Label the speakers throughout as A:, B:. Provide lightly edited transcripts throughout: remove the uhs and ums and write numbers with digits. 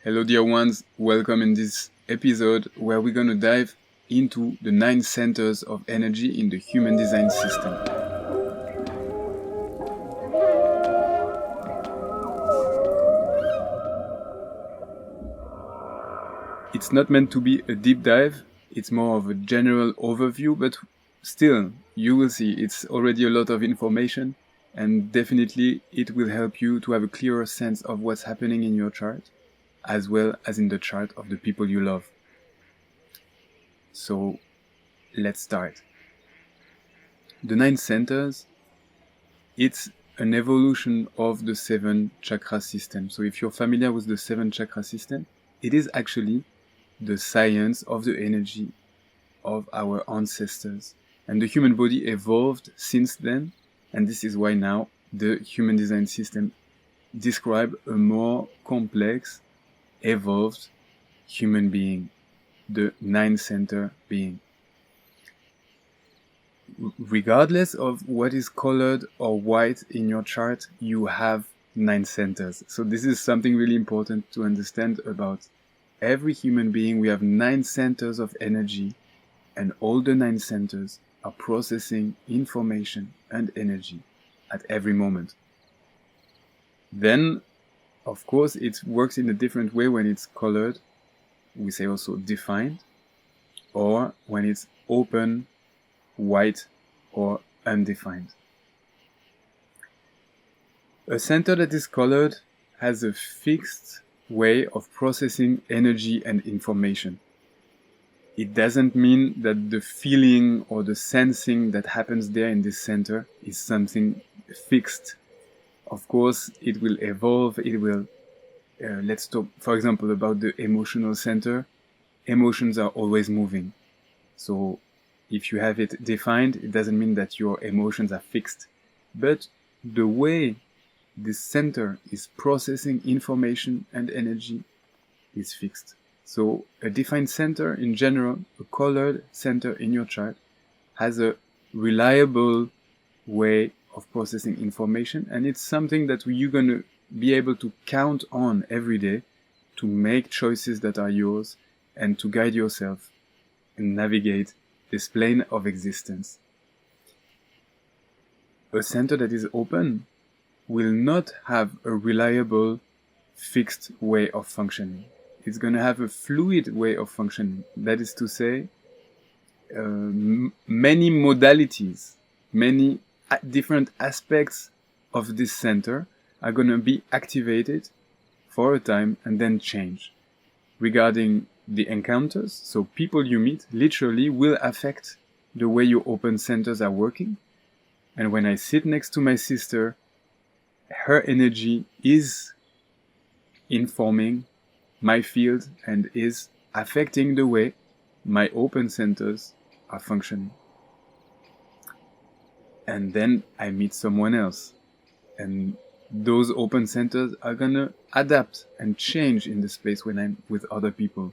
A: Hello dear ones, welcome in this episode where we're going to dive into the 9 centers of energy in the human design system. It's not meant to be a deep dive, it's more of a general overview, but still, you will see it's already a lot of information and definitely it will help you to have a clearer sense of what's happening in your chart, as well as in the chart of the people you love. So, let's start. The 9 centers, it's an evolution of the 7 chakra system. So if you're familiar with the 7 chakra system, it is actually the science of the energy of our ancestors. And the human body evolved since then, and this is why now the human design system describes a more complex, evolved human being, the 9 center being. Regardless of what is colored or white in your chart, you have 9 centers. So this is something really important to understand about every human being. We have 9 centers of energy, and all the 9 centers are processing information and energy at every moment. Then, of course, it works in a different way when it's colored. We say also defined, or when it's open, white, or undefined. A center that is colored has a fixed way of processing energy and information. It doesn't mean that the feeling or the sensing that happens there in this center is something fixed. Of course, it will evolve, it will let's talk, for example, about the emotional center. Emotions are always moving. So if you have it defined, it doesn't mean that your emotions are fixed. But the way this center is processing information and energy is fixed. So a defined center in general, a colored center in your chart, has a reliable way of processing information, and it's something that you're going to be able to count on every day to make choices that are yours and to guide yourself and navigate this plane of existence. A center that is open will not have a reliable, fixed way of functioning. It's going to have a fluid way of functioning. That is to say, many modalities, many different aspects of this center are going to be activated for a time and then change. Regarding the encounters, so people you meet literally will affect the way your open centers are working. And when I sit next to my sister, her energy is informing my field and is affecting the way my open centers are functioning. And then I meet someone else, and those open centers are gonna adapt and change in the space when I'm with other people.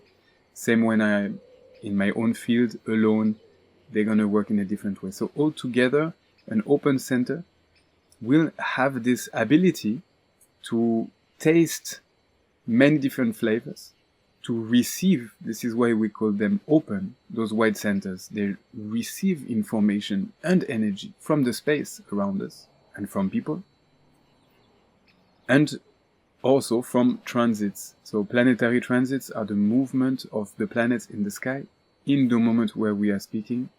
A: Same when I'm in my own field alone, they're gonna work in a different way. So altogether, an open center will have this ability to taste many different flavors, to receive, this is why we call them open, those white centers. They receive information and energy from the space around us and from people, and also from transits. So planetary transits are the movement of the planets in the sky. In the moment where we are speaking,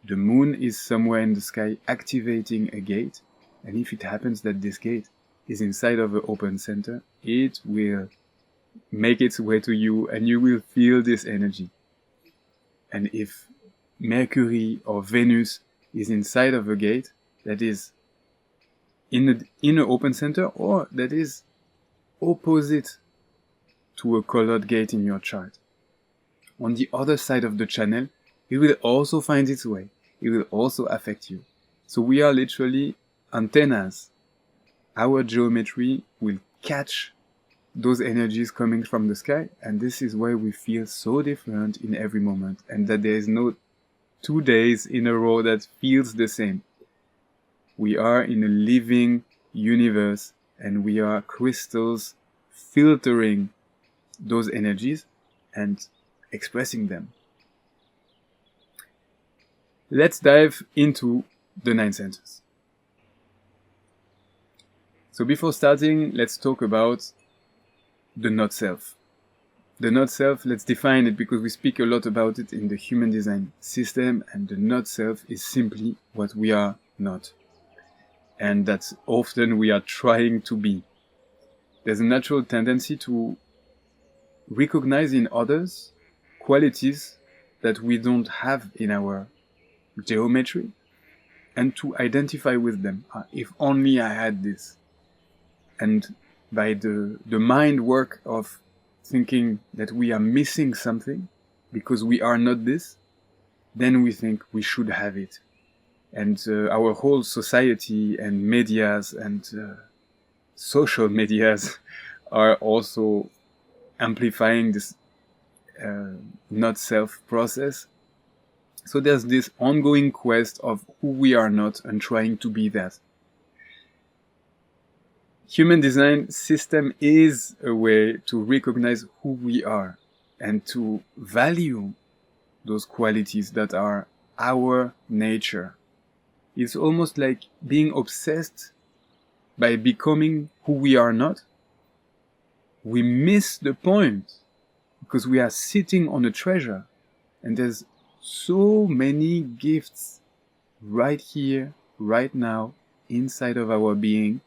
A: the moon is somewhere in the sky activating a gate, and if it happens that this gate is inside of an open center, it will make its way to you and you will feel this energy. And if Mercury or Venus is inside of a gate that is in an open center, or that is opposite to a colored gate in your chart, on the other side of the channel, it will also find its way. It will also affect you. So we are literally antennas. Our geometry will catch those energies coming from the sky, and this is why we feel so different in every moment, and that there is no 2 days in a row that feels the same. We are in a living universe, and we are crystals filtering those energies and expressing them. Let's dive into the 9 centers. So before starting, let's talk about the not self. The not self, let's define it because we speak a lot about it in the human design system, and the not self is simply what we are not. And that often we are trying to be. There's a natural tendency to recognize in others qualities that we don't have in our geometry, and to identify with them. If only I had this. And by the mind work of thinking that we are missing something because we are not this, then we think we should have it. And our whole society and medias and social medias are also amplifying this not self process. So there's this ongoing quest of who we are not and trying to be that. Human design system is a way to recognize who we are and to value those qualities that are our nature. It's almost like being obsessed by becoming who we are not. We miss the point because we are sitting on a treasure, and there's so many gifts right here, right now, inside of our being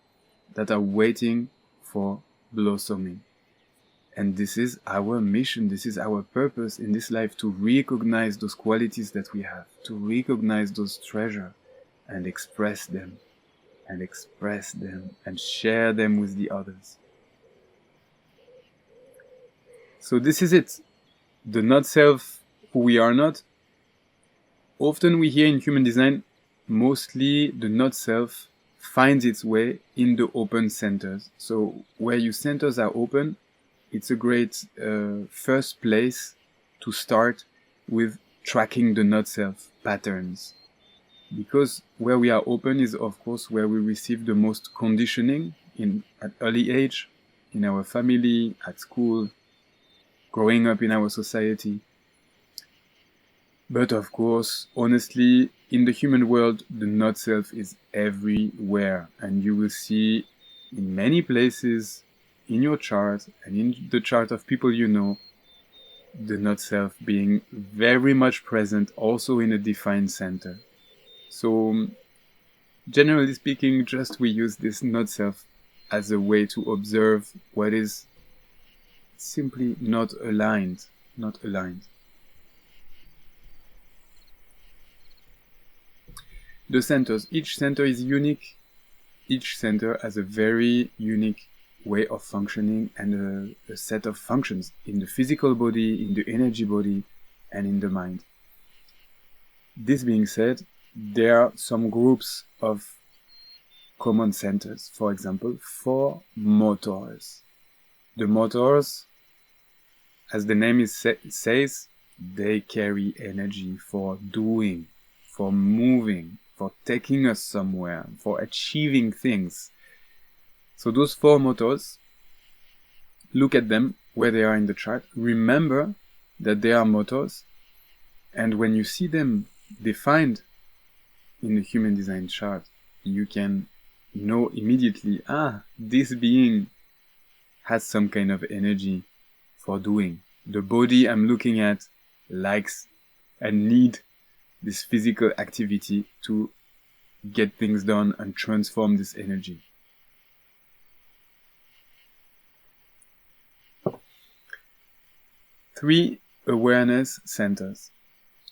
A: that are waiting for blossoming. And this is our mission, this is our purpose in this life, to recognize those qualities that we have, to recognize those treasures and express them, and share them with the others. So this is it. The not self, who we are not. Often we hear in human design, mostly the not self finds its way in the open centers. So where your centers are open, it's a great first place to start with tracking the not self patterns. Because where we are open is of course where we receive the most conditioning at early age, in our family, at school, growing up in our society. But of course, honestly, in the human world, the not self is everywhere, and you will see in many places in your chart and in the chart of people you know, the not self being very much present also in a defined center. So generally speaking, just we use this not self as a way to observe what is simply not aligned. The centers, each center is unique. Each center has a very unique way of functioning and a set of functions in the physical body, in the energy body, and in the mind. This being said, there are some groups of common centers. For example, 4 motors. The motors, as the name says, they carry energy for doing, for moving, for taking us somewhere, for achieving things. So those 4 motors, look at them where they are in the chart. Remember that they are motors, and when you see them defined in the human design chart, you can know immediately, this being has some kind of energy for doing. The body I'm looking at likes and need this physical activity to get things done and transform this energy. Three awareness centers.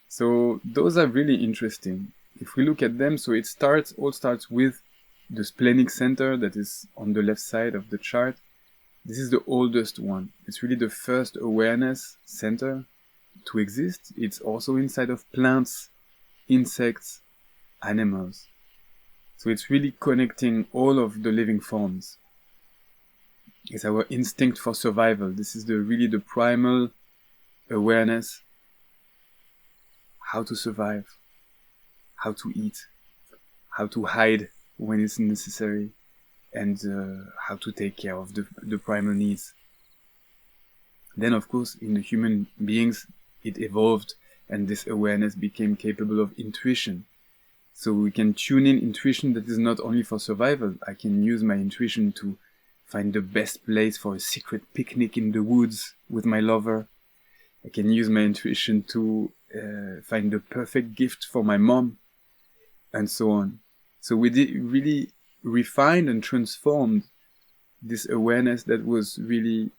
A: So those are really interesting. If we look at them, so it all starts with the splenic center that is on the left side of the chart. This is the oldest one. It's really the first awareness center to exist. It's also inside of plants, insects, animals. So it's really connecting all of the living forms. It's our instinct for survival. This is really the primal awareness. How to survive, how to eat, how to hide when it's necessary, and how to take care of the primal needs. Then, of course, in the human beings, it evolved, and this awareness became capable of intuition. So we can tune in intuition that is not only for survival. I can use my intuition to find the best place for a secret picnic in the woods with my lover. I can use my intuition to find the perfect gift for my mom, and so on. So we really refined and transformed this awareness that was really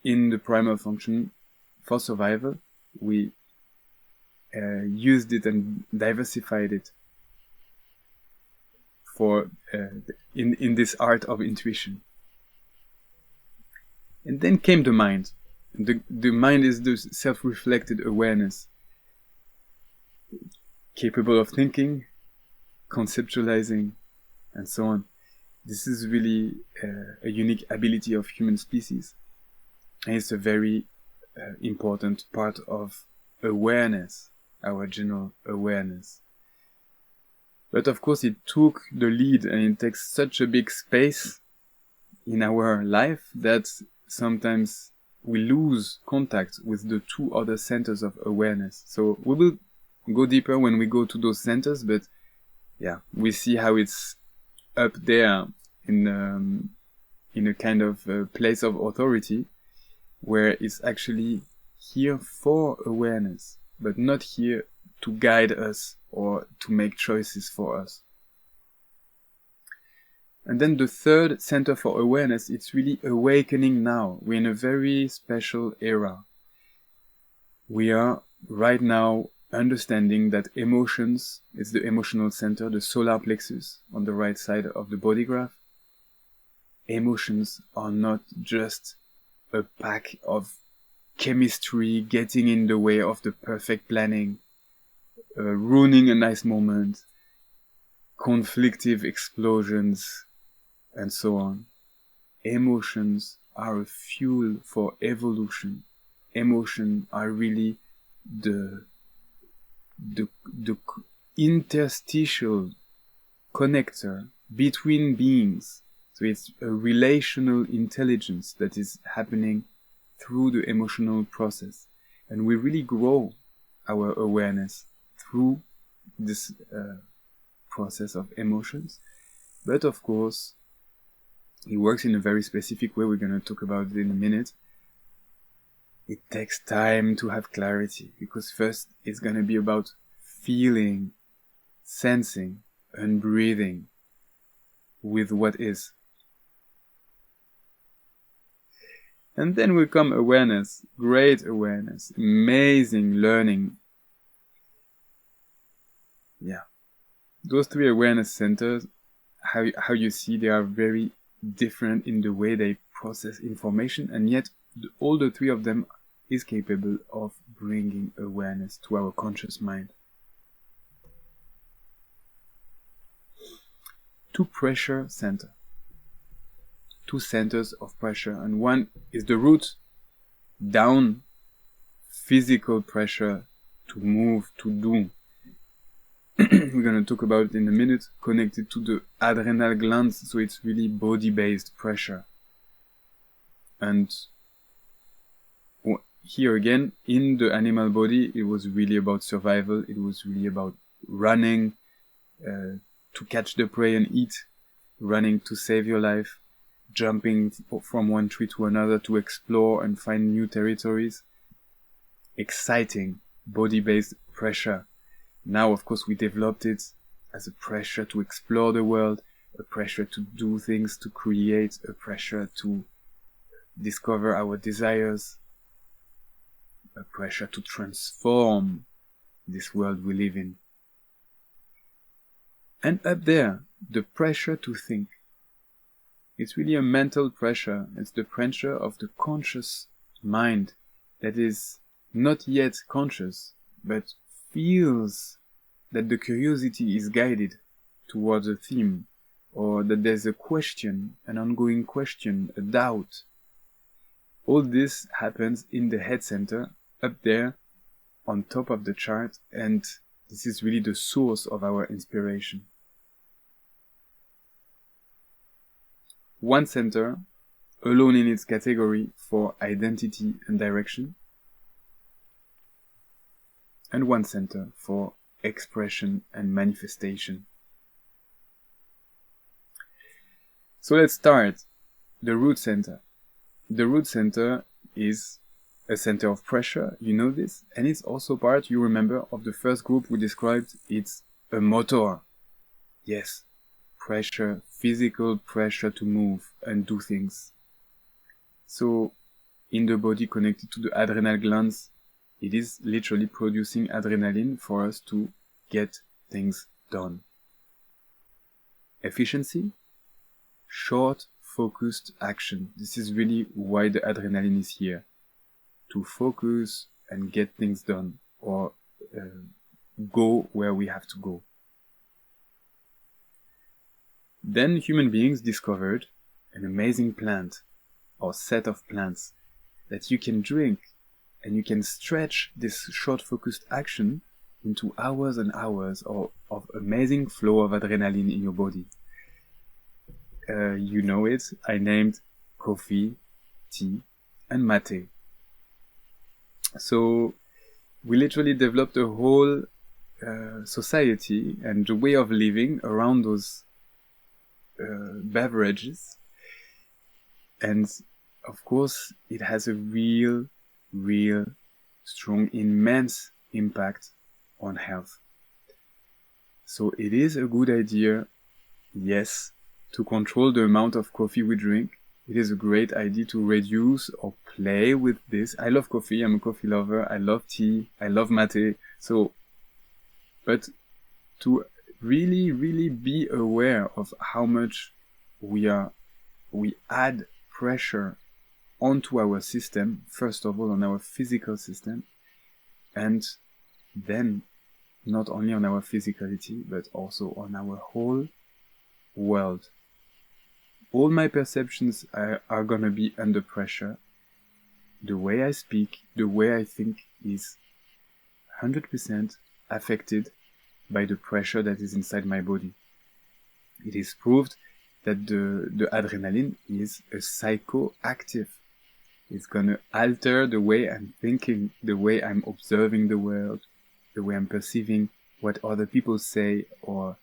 A: in the primal function for survival. We used it and diversified it for in this art of intuition. And then came the mind. The mind is the self-reflected awareness, capable of thinking, conceptualizing, and so on. This is really a unique ability of human species, and it's a very important part of awareness, our general awareness. But of course it took the lead, and it takes such a big space in our life that sometimes we lose contact with the two other centers of awareness. So we will go deeper when we go to those centers, but yeah, we see how it's up there in a kind of place of authority, where it's actually here for awareness, but not here to guide us or to make choices for us. And then the third center for awareness, it's really awakening now. We're in a very special era. We are right now understanding that emotions is the emotional center, the solar plexus on the right side of the body graph. Emotions are not just a pack of chemistry getting in the way of the perfect planning, ruining a nice moment, conflictive explosions, and so on. Emotions are a fuel for evolution. Emotions are really the interstitial connector between beings. So it's a relational intelligence that is happening through the emotional process. And we really grow our awareness through this process of emotions. But of course, it works in a very specific way. We're going to talk about it in a minute. It takes time to have clarity, because first it's going to be about feeling, sensing, and breathing with what is. And then will come awareness, great awareness, amazing learning. Yeah. Those three awareness centers, how you see, they are very different in the way they process information, and yet all the three of them is capable of bringing awareness to our conscious mind. Two pressure centers. Two centers of pressure, and one is the root, down, physical pressure to move, to do. We're going to talk about it in a minute, connected to the adrenal glands, so it's really body-based pressure. And here again, in the animal body, it was really about survival, it was really about running to catch the prey and eat, running to save your life, jumping from one tree to another to explore and find new territories. Exciting, body-based pressure. Now, of course, we developed it as a pressure to explore the world, a pressure to do things, to create, a pressure to discover our desires, a pressure to transform this world we live in. And up there, the pressure to think. It's really a mental pressure. It's the pressure of the conscious mind that is not yet conscious, but feels that the curiosity is guided towards a theme, or that there's a question, an ongoing question, a doubt. All this happens in the head center, up there, on top of the chart, and this is really the source of our inspiration. One center, alone in its category for identity and direction, and one center for expression and manifestation. So let's start. The root center. The root center is a center of pressure, you know this, and it's also part, you remember, of the first group we described. It's a motor. Yes, pressure, physical pressure to move and do things. So, in the body connected to the adrenal glands, it is literally producing adrenaline for us to get things done. Efficiency, short, focused action. This is really why the adrenaline is here. To focus and get things done, or go where we have to go. Then human beings discovered an amazing plant, or set of plants, that you can drink, and you can stretch this short focused action into hours and hours of amazing flow of adrenaline in your body. You know it, I named coffee, tea, and mate. So we literally developed a whole society and a way of living around those beverages. And of course, it has a real strong, immense impact on health. So it is a good idea, yes, to control the amount of coffee we drink. It is a great idea to reduce or play with this. I love coffee, I'm a coffee lover, I love tea, I love mate. So, but to really be aware of how much we add pressure onto our system, first of all on our physical system, and then not only on our physicality, but also on our whole world. All my perceptions are gonna be under pressure. The way I speak, the way I think is 100% affected by the pressure that is inside my body. It is proved that the adrenaline is a psychoactive. It's gonna alter the way I'm thinking, the way I'm observing the world, the way I'm perceiving what other people say, or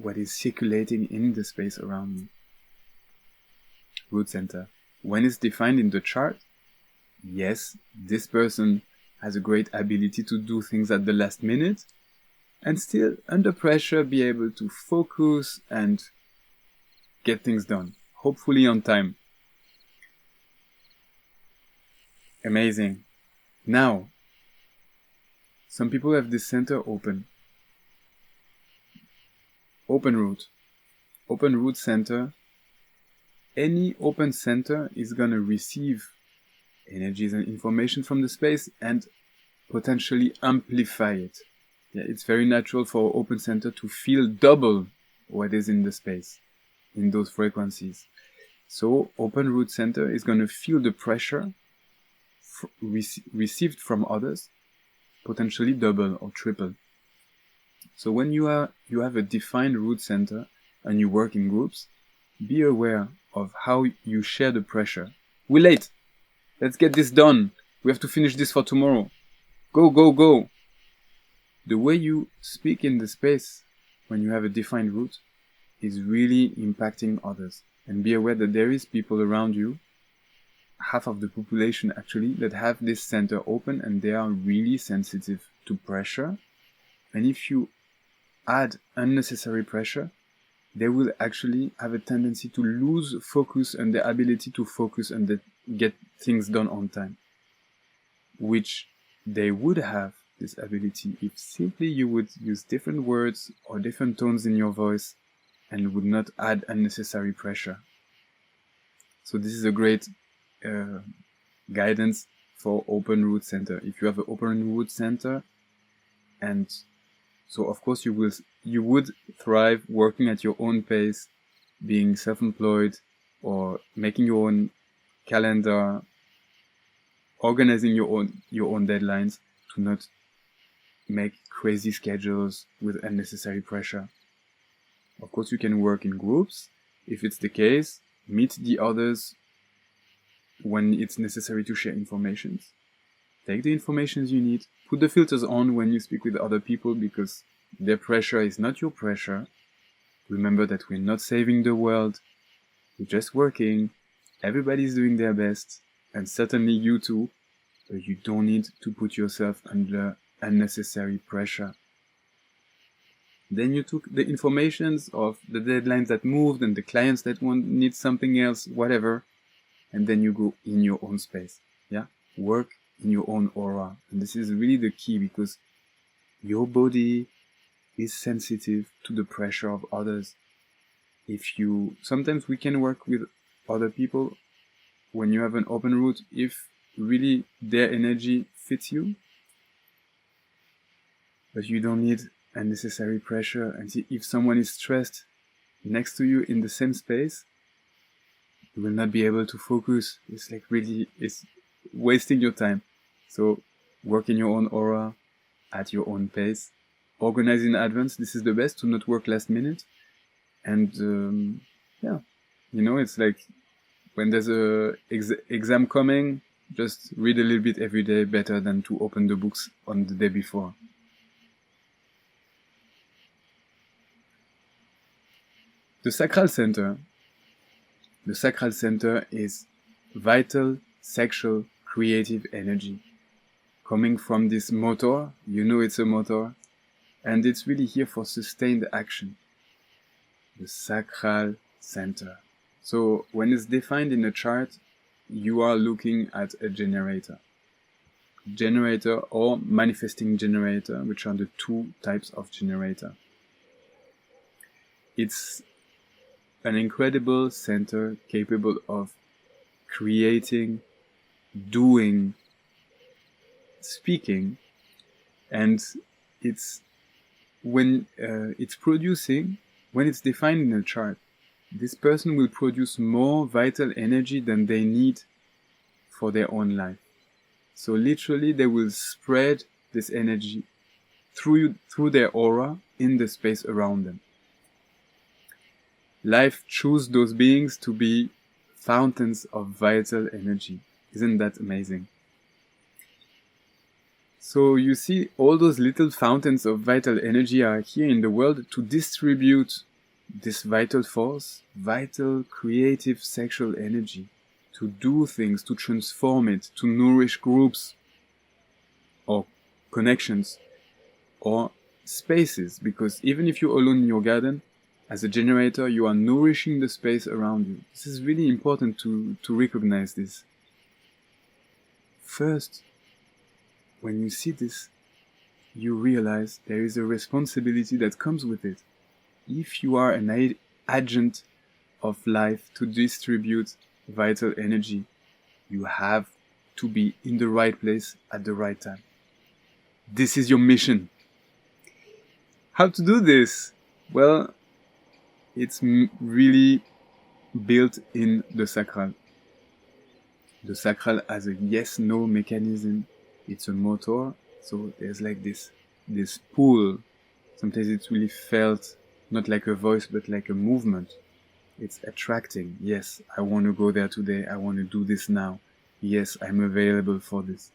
A: what is circulating in the space around me. Root center. When it's defined in the chart, yes, this person has a great ability to do things at the last minute, and still, under pressure, be able to focus and get things done, hopefully on time. Amazing. Now, some people have this center open. Open root center. Any open center is going to receive energies and information from the space and potentially amplify it. Yeah, it's very natural for open center to feel double what is in the space, in those frequencies. So open root center is going to feel the pressure received from others, potentially double or triple. So when you have a defined root center and you work in groups, be aware of how you share the pressure. We're late. Let's get this done. We have to finish this for tomorrow. Go. The way you speak in the space when you have a defined root is really impacting others. And be aware that there is people around you, half of the population actually, that have this center open and they are really sensitive to pressure. And if you add unnecessary pressure, they will actually have a tendency to lose focus and the ability to focus and get things done on time, which they would have this ability if simply you would use different words or different tones in your voice and would not add unnecessary pressure. So this is a great guidance for open root center. If you have an open root center, and so of course you would thrive working at your own pace, being self-employed or making your own calendar, organizing your own deadlines, to not make crazy schedules with unnecessary pressure. Of course you can work in groups if it's the case, meet the others when it's necessary to share information. Take the information you need, put the filters on when you speak with other people, because their pressure is not your pressure. Remember that we're not saving the world, we're just working, everybody's doing their best, and certainly you too, but you don't need to put yourself under unnecessary pressure. Then you took the informations of the deadlines that moved and the clients that need something else, whatever, and then you go in your own space. Yeah, work in your own aura. And this is really the key, because your body is sensitive to the pressure of others. Sometimes we can work with other people when you have an open route, if really their energy fits you, but you don't need unnecessary pressure. And if someone is stressed next to you in the same space, you will not be able to focus. It's wasting your time. So work in your own aura, at your own pace, organize in advance. This is the best, to not work last minute. And it's like when there's a exam coming, just read a little bit every day, better than to open the books on the day before. The sacral center is vital, sexual, creative energy coming from this motor. It's a motor, and it's really here for sustained action. The sacral center. So when it's defined in a chart, you are looking at a generator or manifesting generator, which are the two types of generator. It's an incredible center capable of creating, doing, speaking, and it's when it's producing, when it's defined in a chart, this person will produce more vital energy than they need for their own life. So literally they will spread this energy through their aura in the space around them. Life chose those beings to be fountains of vital energy. Isn't that amazing? So you see, all those little fountains of vital energy are here in the world to distribute this vital force, vital, creative, sexual energy, to do things, to transform it, to nourish groups or connections or spaces. Because even if you're alone in your garden, as a generator, you are nourishing the space around you. This is really important to recognize this. First, when you see this, you realize there is a responsibility that comes with it. If you are an agent of life to distribute vital energy, you have to be in the right place at the right time. This is your mission. How to do this? Well, it's really built in the sacral. The sacral has a yes-no mechanism. It's a motor, so there's like this pull. Sometimes it's really felt not like a voice, but like a movement. It's attracting. Yes, I want to go there today. I want to do this now. Yes, I'm available for this.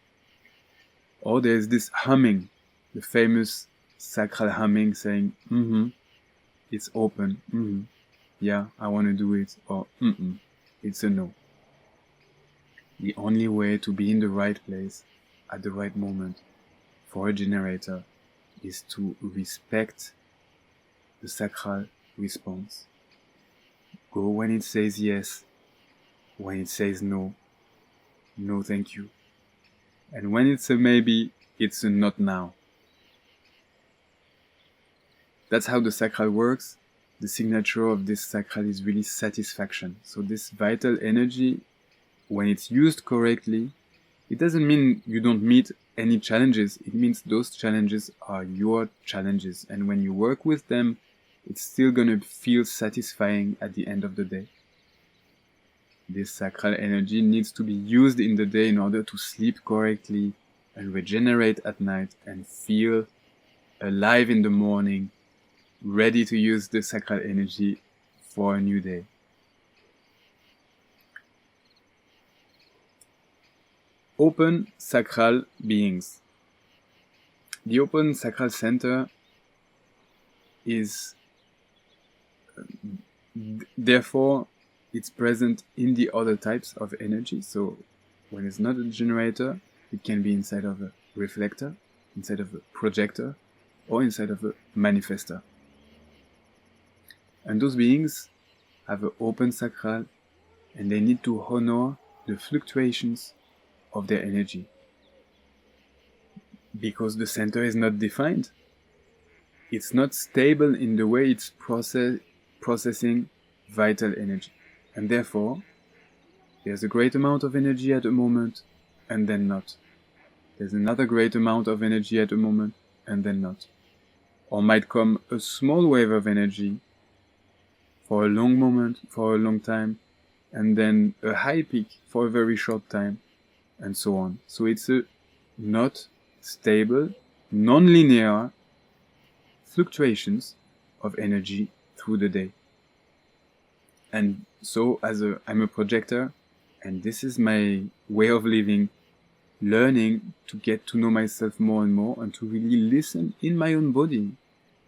A: Or there's this humming, the famous sacral humming saying, it's open, yeah, I want to do it, or it's a no. The only way to be in the right place at the right moment for a generator is to respect the sacral response. Go when it says yes, when it says no, no thank you. And when it's a maybe, it's a not now. That's how the sacral works. The signature of this sacral is really satisfaction. So this vital energy, when it's used correctly, it doesn't mean you don't meet any challenges. It means those challenges are your challenges. And when you work with them, it's still going to feel satisfying at the end of the day. This sacral energy needs to be used in the day in order to sleep correctly and regenerate at night and feel alive in the morning, ready to use the sacral energy for a new day. open sacral beings. The open sacral center is therefore it's present in the other types of energy. So when it's not a generator, it can be inside of a reflector, inside of a projector, or inside of a manifester. And those beings have an open sacral, and they need to honor the fluctuations of their energy. Because the center is not defined. It's not stable in the way it's processing vital energy. And therefore, there's a great amount of energy at a moment, and then not. There's another great amount of energy at a moment, and then not. Or might come a small wave of energy for a long moment, for a long time, and then a high peak for a very short time, and so on. So it's a not stable, non-linear fluctuations of energy through the day. And so I'm a projector, and this is my way of living, learning to get to know myself more and more, and to really listen in my own body.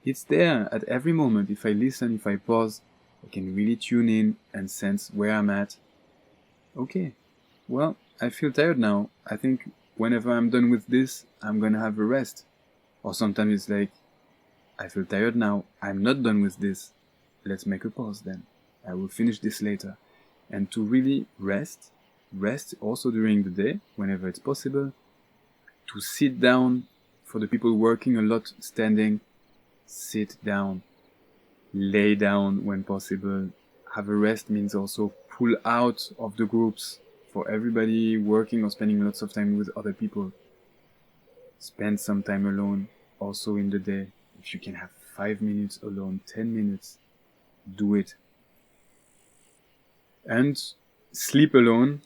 A: It's there at every moment. If I listen, if I pause, I can really tune in and sense where I'm at. Okay, well, I feel tired now. I think whenever I'm done with this, I'm gonna have a rest. Or sometimes it's like, I feel tired now. I'm not done with this. Let's make a pause then. I will finish this later. And to really rest also during the day, whenever it's possible. To sit down, for the people working a lot standing, sit down. Lay down when possible. Have a rest means also pull out of the groups. For everybody working or spending lots of time with other people. Spend some time alone, also in the day. If you can have 5 minutes alone, 10 minutes, do it. And sleep alone.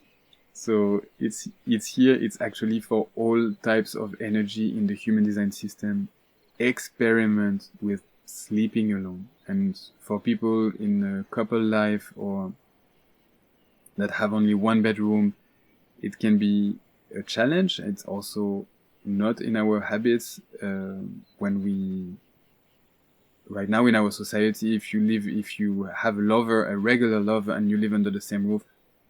A: So it's here, it's actually for all types of energy in the human design system. Experiment with sleeping alone. And for people in a couple life or that have only one bedroom, it can be a challenge. It's also not in our habits right now in our society, if you have a lover, a regular lover, and you live under the same roof,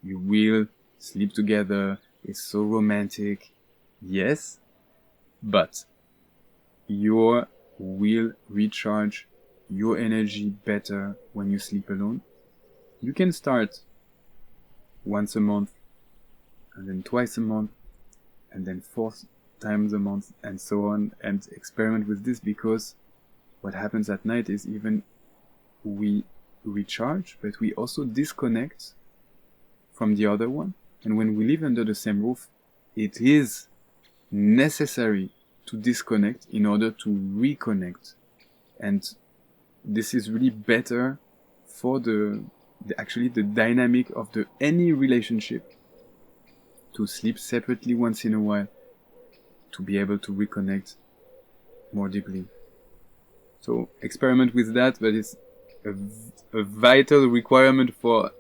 A: you will sleep together. It's so romantic. Yes, but you will recharge your energy better when you sleep alone. You can start once a month, and then twice a month, and then 4 times a month, and so on, and experiment with this, because what happens at night is even we recharge, but we also disconnect from the other one. And when we live under the same roof, it is necessary to disconnect in order to reconnect. And this is really better for the dynamic of any relationship, to sleep separately once in a while, to be able to reconnect more deeply. So experiment with that, but it's a vital requirement for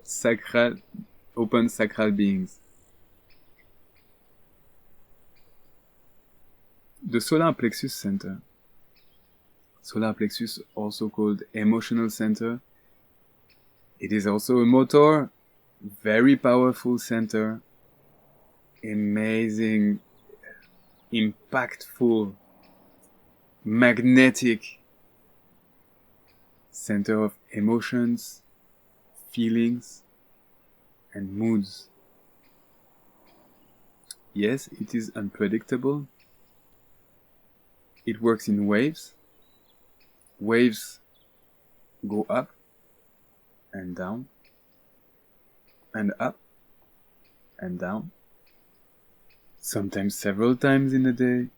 A: open sacral beings. The solar plexus center. Solar plexus, also called emotional center. It is also a motor, very powerful center, amazing, impactful, magnetic center of emotions, feelings, and moods. Yes, it is unpredictable. It works in waves. Waves go up and down, and up and down. Sometimes several times in a day.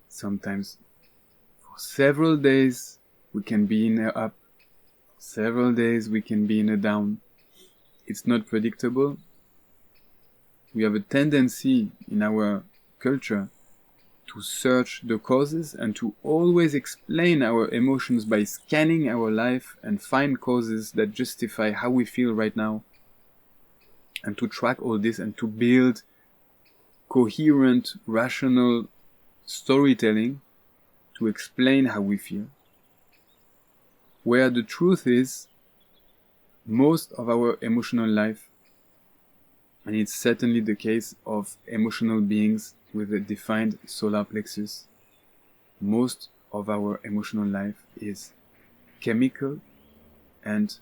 A: Sometimes for several days we can be in a up. Several days we can be in a down. It's not predictable. We have a tendency in our culture to search the causes and to always explain our emotions by scanning our life and find causes that justify how we feel right now, and to track all this and to build coherent, rational storytelling to explain how we feel, where the truth is, most of our emotional life, and it's certainly the case of emotional beings with a defined solar plexus, most of our emotional life is chemical and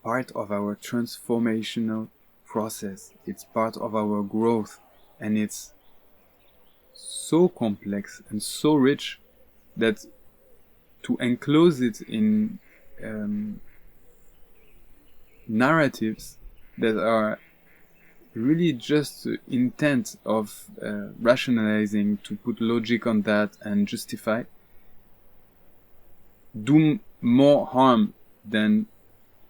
A: part of our transformational process. It's part of our growth, and it's so complex and so rich that to enclose it in narratives that are really just intent of rationalizing, to put logic on that and justify, do more harm than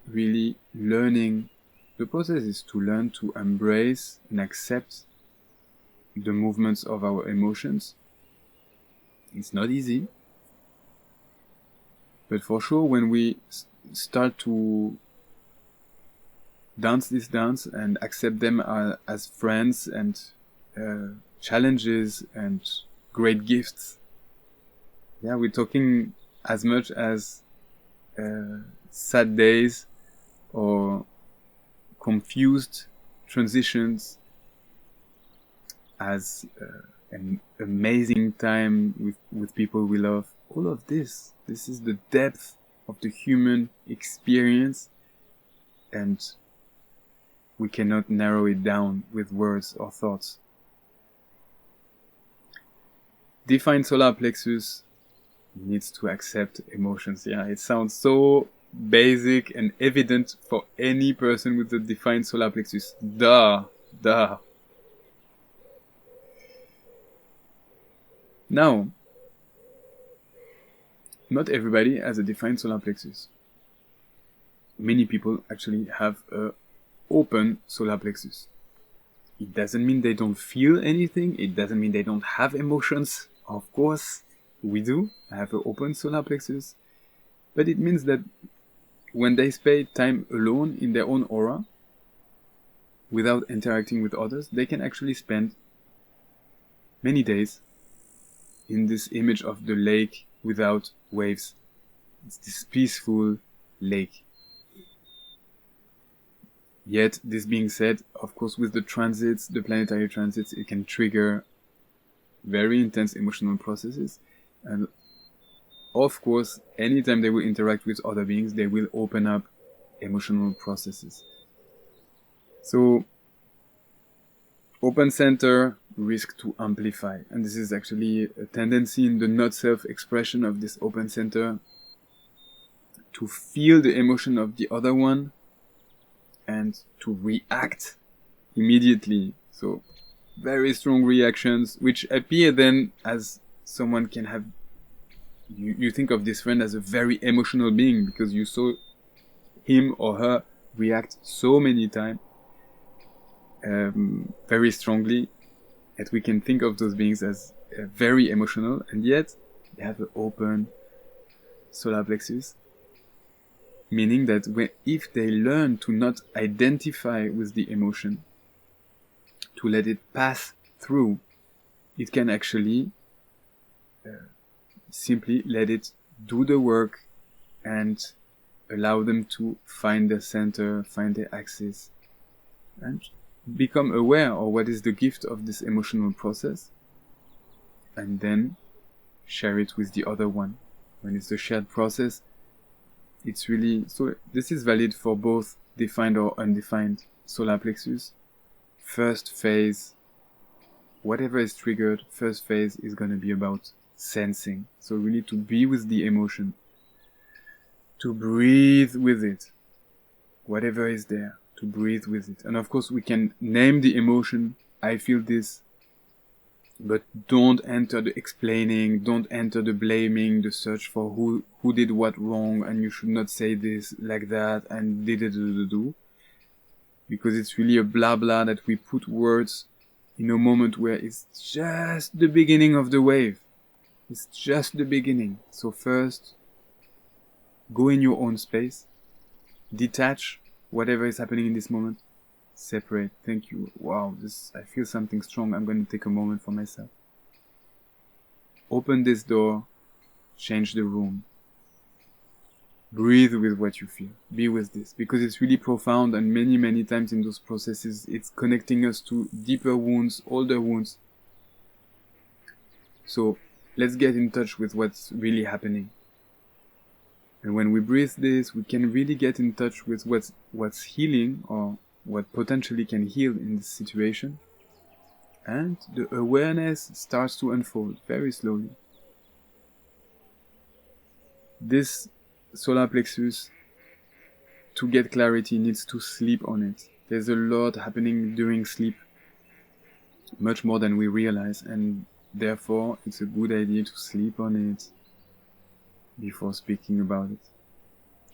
A: really learning. The process is to learn to embrace and accept the movements of our emotions. It's not easy, but for sure when we start to dance this dance and accept them as friends and challenges and great gifts, yeah, we're talking as much as sad days or confused transitions, as an amazing time with people we love. All of this is the depth of the human experience, and we cannot narrow it down with words or thoughts. Defined solar plexus needs to accept emotions. Yeah, it sounds so basic and evident for any person with a defined solar plexus. Duh. Now, not everybody has a defined solar plexus. Many people actually have a open solar plexus. It doesn't mean they don't feel anything. It doesn't mean they don't have emotions. Of course, we do have an open solar plexus. But it means that when they spend time alone in their own aura, without interacting with others, they can actually spend many days in this image of the lake without waves. It's this peaceful lake. Yet, this being said, of course, with the transits, the planetary transits, it can trigger very intense emotional processes. And of course, anytime they will interact with other beings, they will open up emotional processes. So, open center risk to amplify. And this is actually a tendency in the not self-expression of this open center to feel the emotion of the other one and to react immediately. So very strong reactions, which appear then as someone can have, you think of this friend as a very emotional being because you saw him or her react so many times very strongly, that we can think of those beings as very emotional, and yet they have an open solar plexus, meaning that if they learn to not identify with the emotion, to let it pass through, it can actually simply let it do the work and allow them to find their center, find their axis, and become aware of what is the gift of this emotional process, and then share it with the other one. When it's a shared process, it's really, so this is valid for both defined or undefined solar plexus. First phase, whatever is triggered, first phase is going to be about sensing. So we need to be with the emotion, to breathe with it, whatever is there, to breathe with it. And of course we can name the emotion, I feel this, but don't enter the explaining, don't enter the blaming, the search for who did what wrong, and you should not say this like that, and do, because it's really a blah blah that we put words in a moment where it's just the beginning of the wave. It's just the beginning. So first, go in your own space, detach whatever is happening in this moment, separate. Thank you. Wow, I feel something strong. I'm going to take a moment for myself. Open this door, change the room. Breathe with what you feel. Be with this, because it's really profound, and many times in those processes, it's connecting us to deeper wounds, older wounds. So let's get in touch with what's really happening. And when we breathe this, we can really get in touch with what's healing, or what potentially can heal in this situation. And the awareness starts to unfold very slowly. This solar plexus, to get clarity, needs to sleep on it. There's a lot happening during sleep, much more than we realize, and therefore it's a good idea to sleep on it before speaking about it.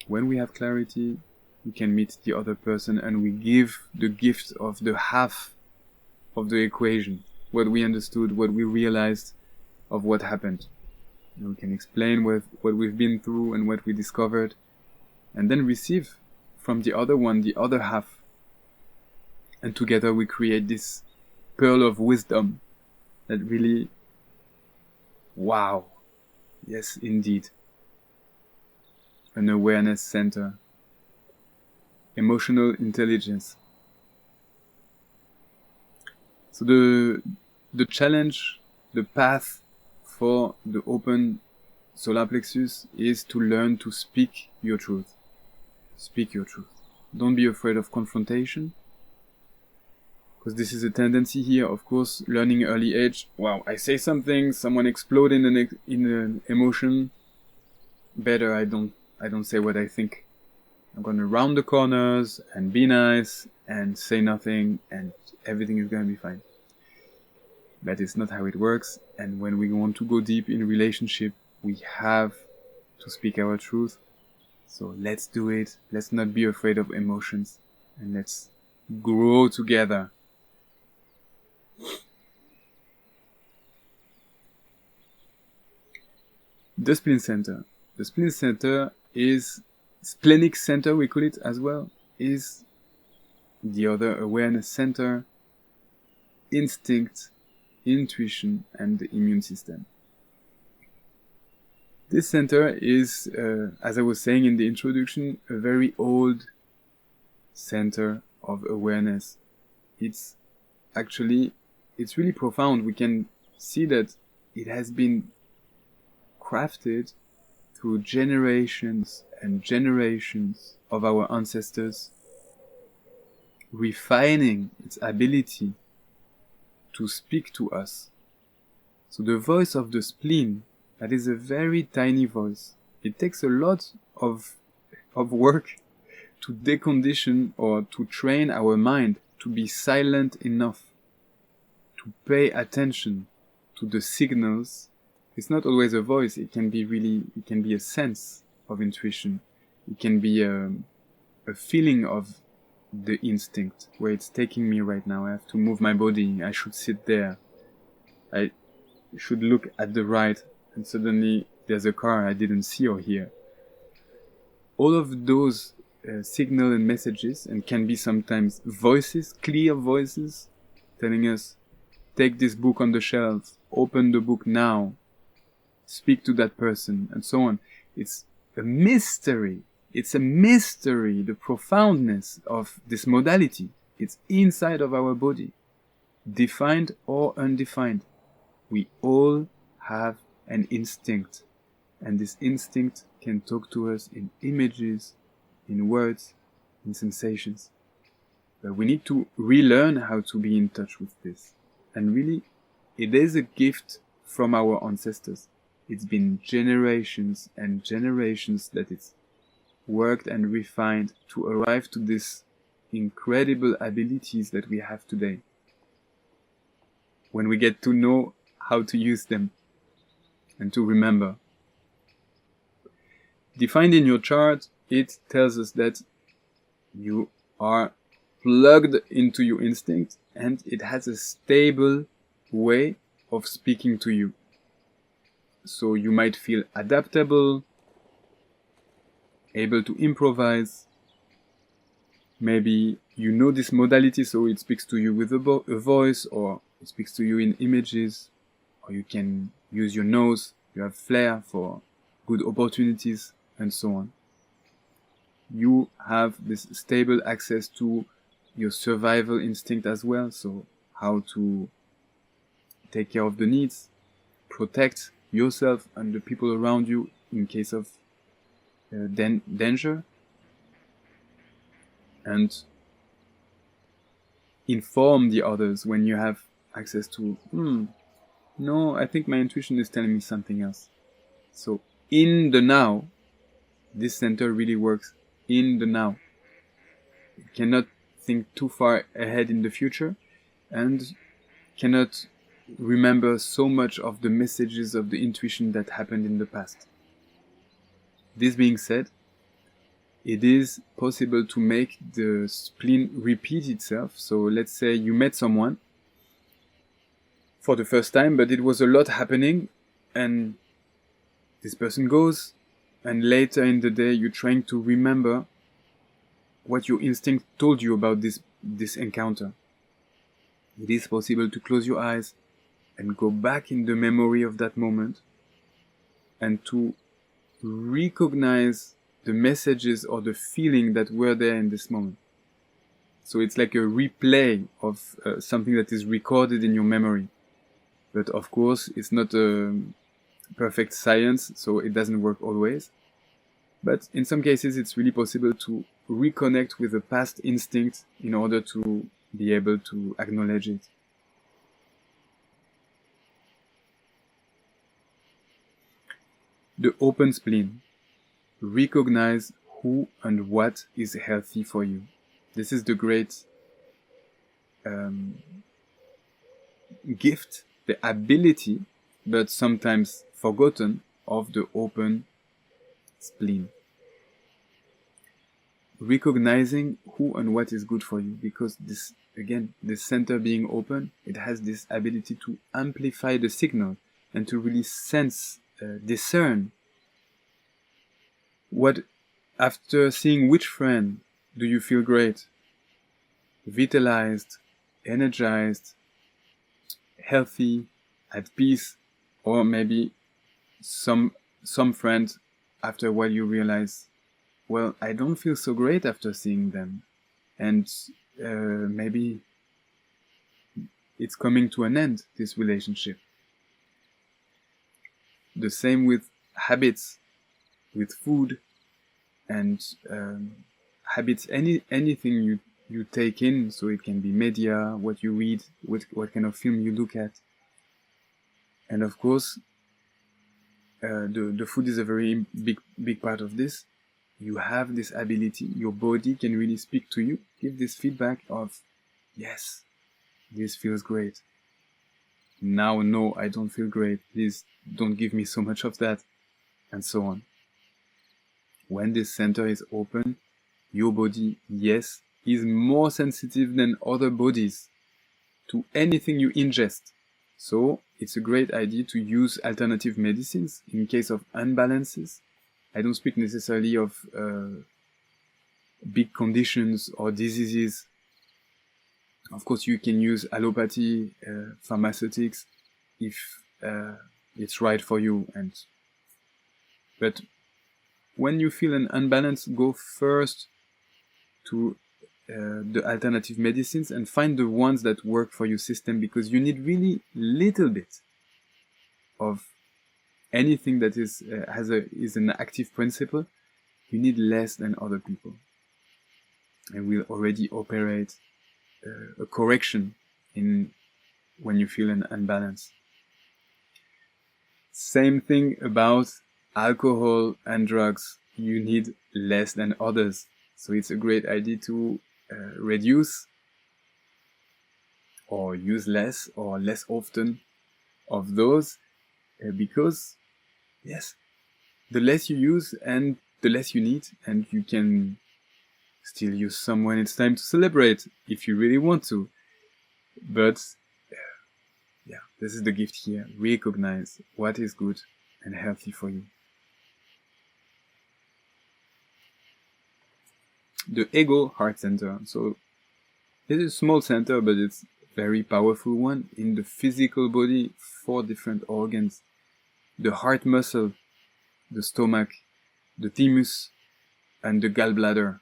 A: When we have clarity, we can meet the other person and we give the gift of the half of the equation, what we understood, what we realized of what happened. And we can explain what we've been through and what we discovered, and then receive from the other one the other half. And together we create this pearl of wisdom that really, wow, yes indeed, an awareness center, emotional intelligence. So the challenge, the path for the open solar plexus is to learn to speak your truth. Speak your truth. Don't be afraid of confrontation, because this is a tendency here. Of course, learning early age, wow, I say something, someone explodes in an emotion, better I don't say what I think. I'm gonna round the corners and be nice and say nothing, and everything is gonna be fine. But it's not how it works, and when we want to go deep in relationship, we have to speak our truth. So let's do it. Let's not be afraid of emotions, and let's grow together. The spleen center. The spleen center is splenic center, we call it as well, is the other awareness center, instinct, intuition, and the immune system. This center is, as I was saying in the introduction, a very old center of awareness. It's really profound. We can see that it has been crafted through generations and generations of our ancestors, refining its ability to speak to us. So the voice of the spleen, that is a very tiny voice. It takes a lot of work to decondition or to train our mind to be silent enough to pay attention to the signals. It's not always a voice. It can be a sense of intuition. It can be a feeling of the instinct, where it's taking me right now. I have to move my body. I should sit there. I should look at the right, and suddenly there's a car I didn't see or hear. All of those signal and messages, and can be sometimes voices, clear voices, telling us, take this book on the shelf, open the book now, speak to that person, and so on. It's a mystery. It's a mystery, the profoundness of this modality. It's inside of our body, defined or undefined. We all have an instinct, and this instinct can talk to us in images, in words, in sensations. But we need to relearn how to be in touch with this. And really, it is a gift from our ancestors. It's been generations and generations that it's worked and refined to arrive to these incredible abilities that we have today, when we get to know how to use them and to remember. Defined in your chart, it tells us that you are plugged into your instinct, and it has a stable way of speaking to you. So you might feel adaptable, able to improvise. Maybe you know this modality, so it speaks to you with a voice, or it speaks to you in images, or you can use your nose, you have flair for good opportunities, and so on. You have this stable access to your survival instinct as well, so how to take care of the needs, protect yourself and the people around you in case of danger, and inform the others when you have access to, no, I think my intuition is telling me something else. So in the now, this center really works in the now. You cannot think too far ahead in the future, and cannot remember so much of the messages of the intuition that happened in the past. This being said, it is possible to make the spleen repeat itself. So let's say you met someone for the first time, but it was a lot happening, and this person goes, and later in the day you're trying to remember what your instinct told you about this encounter. It is possible to close your eyes and go back in the memory of that moment, and to recognize the messages or the feeling that were there in this moment. So it's like a replay of something that is recorded in your memory. But of course, it's not a perfect science, so it doesn't work always. But in some cases, it's really possible to reconnect with a past instinct in order to be able to acknowledge it. The open spleen. Recognize who and what is healthy for you. This is the great gift, the ability, but sometimes forgotten, of the open spleen. Recognizing who and what is good for you, because this, again, the center being open, it has this ability to amplify the signal and to really sense, discern what, after seeing which friend do you feel great, vitalized, energized, healthy, at peace, or maybe some friend, after a while you realize, well, I don't feel so great after seeing them, and maybe it's coming to an end, this relationship. The same with habits, with food, and habits, anything you take in, so it can be media, what you read, what kind of film you look at. And of course, the food is a very big part of this. You have this ability, your body can really speak to you, give this feedback of, yes, this feels great. Now, no, I don't feel great. Please don't give me so much of that, and so on. When this center is open, your body, yes, is more sensitive than other bodies to anything you ingest. So it's a great idea to use alternative medicines in case of imbalances. I don't speak necessarily of big conditions or diseases. Of course, you can use allopathy, pharmaceutics, if it's right for you. But when you feel an unbalance, go first to the alternative medicines and find the ones that work for your system, because you need really little bit of anything that is an active principle. You need less than other people, and will already operate a correction in when you feel an unbalance. Same thing about alcohol and drugs. You need less than others, so it's a great idea to reduce or use less or less often of those, because yes, the less you use and the less you need, and you can still use some when it's time to celebrate if you really want to. But yeah, this is the gift here. Recognize what is good and healthy for you. The ego heart center. So It's a small center, but it's a very powerful one. In the physical body, 4 different organs. The heart muscle, the stomach, the thymus, and the gallbladder.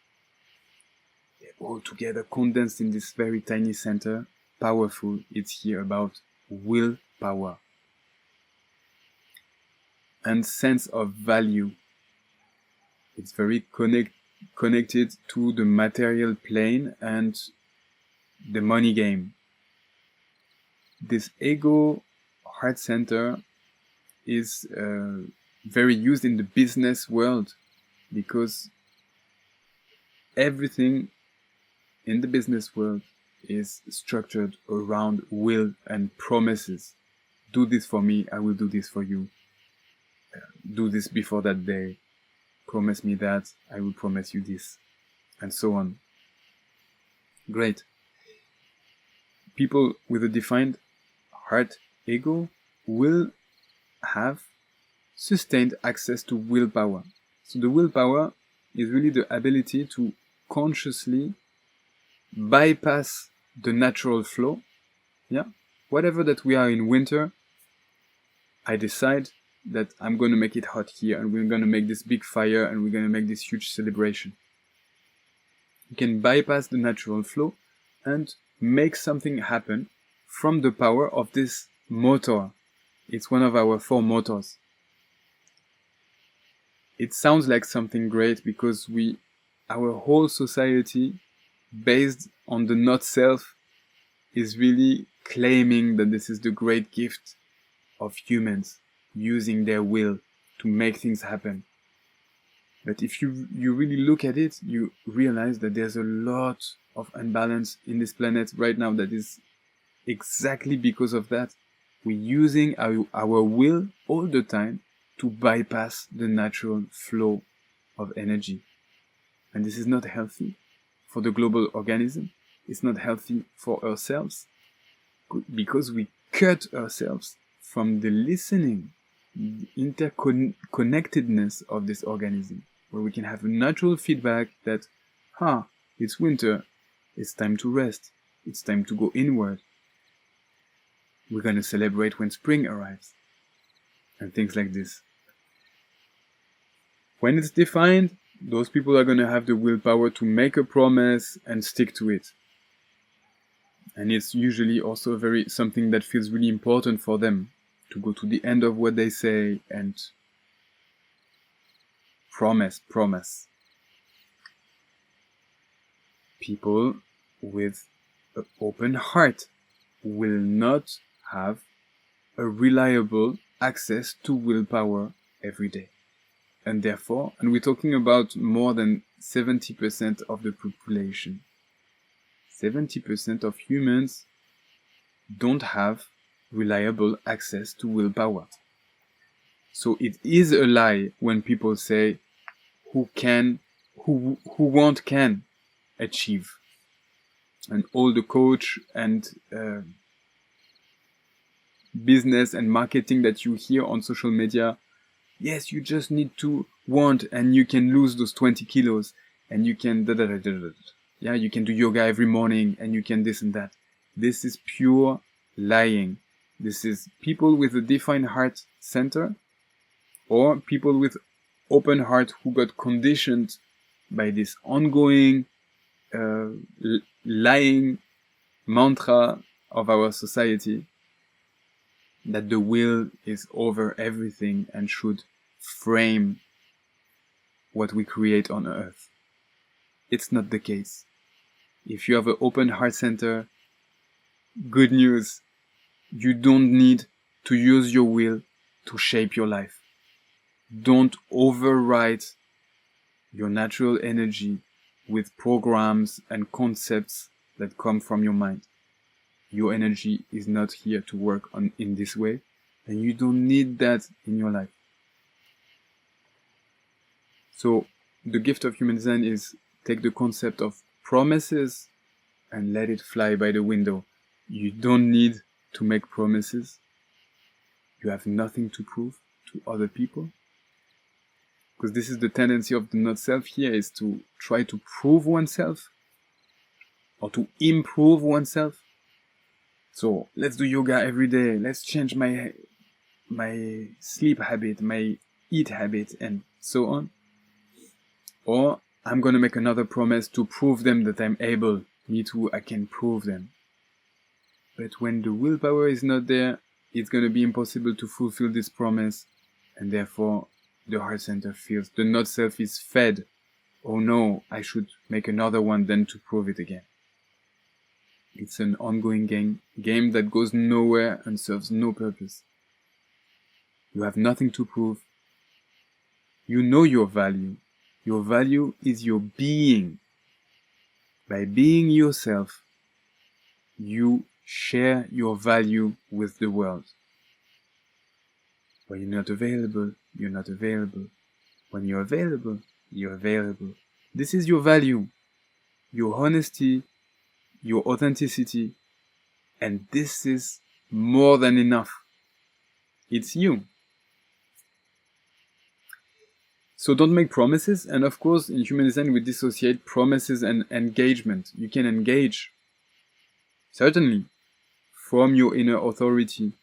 A: They're all together condensed in this very tiny center. Powerful. It's here about willpower. And sense of value. It's very connected to the material plane and the money game. This ego heart center is very used in the business world because everything in the business world is structured around will and promises. Do this for me, I will do this for you. Do this before that day. Promise me that, I will promise you this. And so on. Great. People with a defined heart ego will have sustained access to willpower. So the willpower is really the ability to consciously bypass the natural flow. Yeah, whatever that we are in winter, I decide that I'm going to make it hot here and we're going to make this big fire and we're going to make this huge celebration. You can bypass the natural flow and make something happen from the power of this motor. It's one of our 4 motors. It sounds like something great because our whole society, based on the not self, is really claiming that this is the great gift of humans using their will to make things happen. But if you really look at it, you realize that there's a lot of imbalance in this planet right now that is exactly because of that. We're using our will all the time to bypass the natural flow of energy. And this is not healthy for the global organism. It's not healthy for ourselves because we cut ourselves from the listening, the interconnectedness of this organism, where we can have a natural feedback that, it's winter, it's time to rest, it's time to go inward. We're going to celebrate when spring arrives, and things like this. When it's defined, those people are going to have the willpower to make a promise and stick to it. And it's usually also something that feels really important for them, to go to the end of what they say and promise. People with an open heart will not have a reliable access to willpower every day. And therefore, and we're talking about more than 70% of the population. 70% of humans don't have reliable access to willpower. So it is a lie when people say who won't can achieve. And all the coach and business and marketing that you hear on social media, yes, you just need to want and you can lose those 20 kilos and you can yeah, you can do yoga every morning and you can this and that. This is pure lying. This is people with a defined heart center or people with open heart who got conditioned by this ongoing lying mantra of our society that the will is over everything and should frame what we create on earth. It's not the case. If you have an open heart center, good news, you don't need to use your will to shape your life. Don't overwrite your natural energy with programs and concepts that come from your mind. Your energy is not here to work in this way, and you don't need that in your life. So, the gift of human design is take the concept of promises and let it fly by the window. You don't need to make promises. You have nothing to prove to other people. Because this is the tendency of the not self here, is to try to prove oneself. or to improve oneself. So let's do yoga every day. Let's change my sleep habit, my eat habit, and so on. Or I'm going to make another promise to prove them that I'm able. Me too, I can prove them. But when the willpower is not there, it's going to be impossible to fulfill this promise. And therefore, the heart center feels, the not self is fed. Oh no, I should make another one then to prove it again. It's an ongoing game that goes nowhere and serves no purpose. You have nothing to prove. You know your value. Your value is your being. By being yourself, you share your value with the world. When you're not available, you're not available. When you're available, you're available. This is your value, your honesty, your authenticity, and this is more than enough. It's you. So don't make promises, and of course in human design we dissociate promises and engagement. You can engage, certainly, from your inner authority,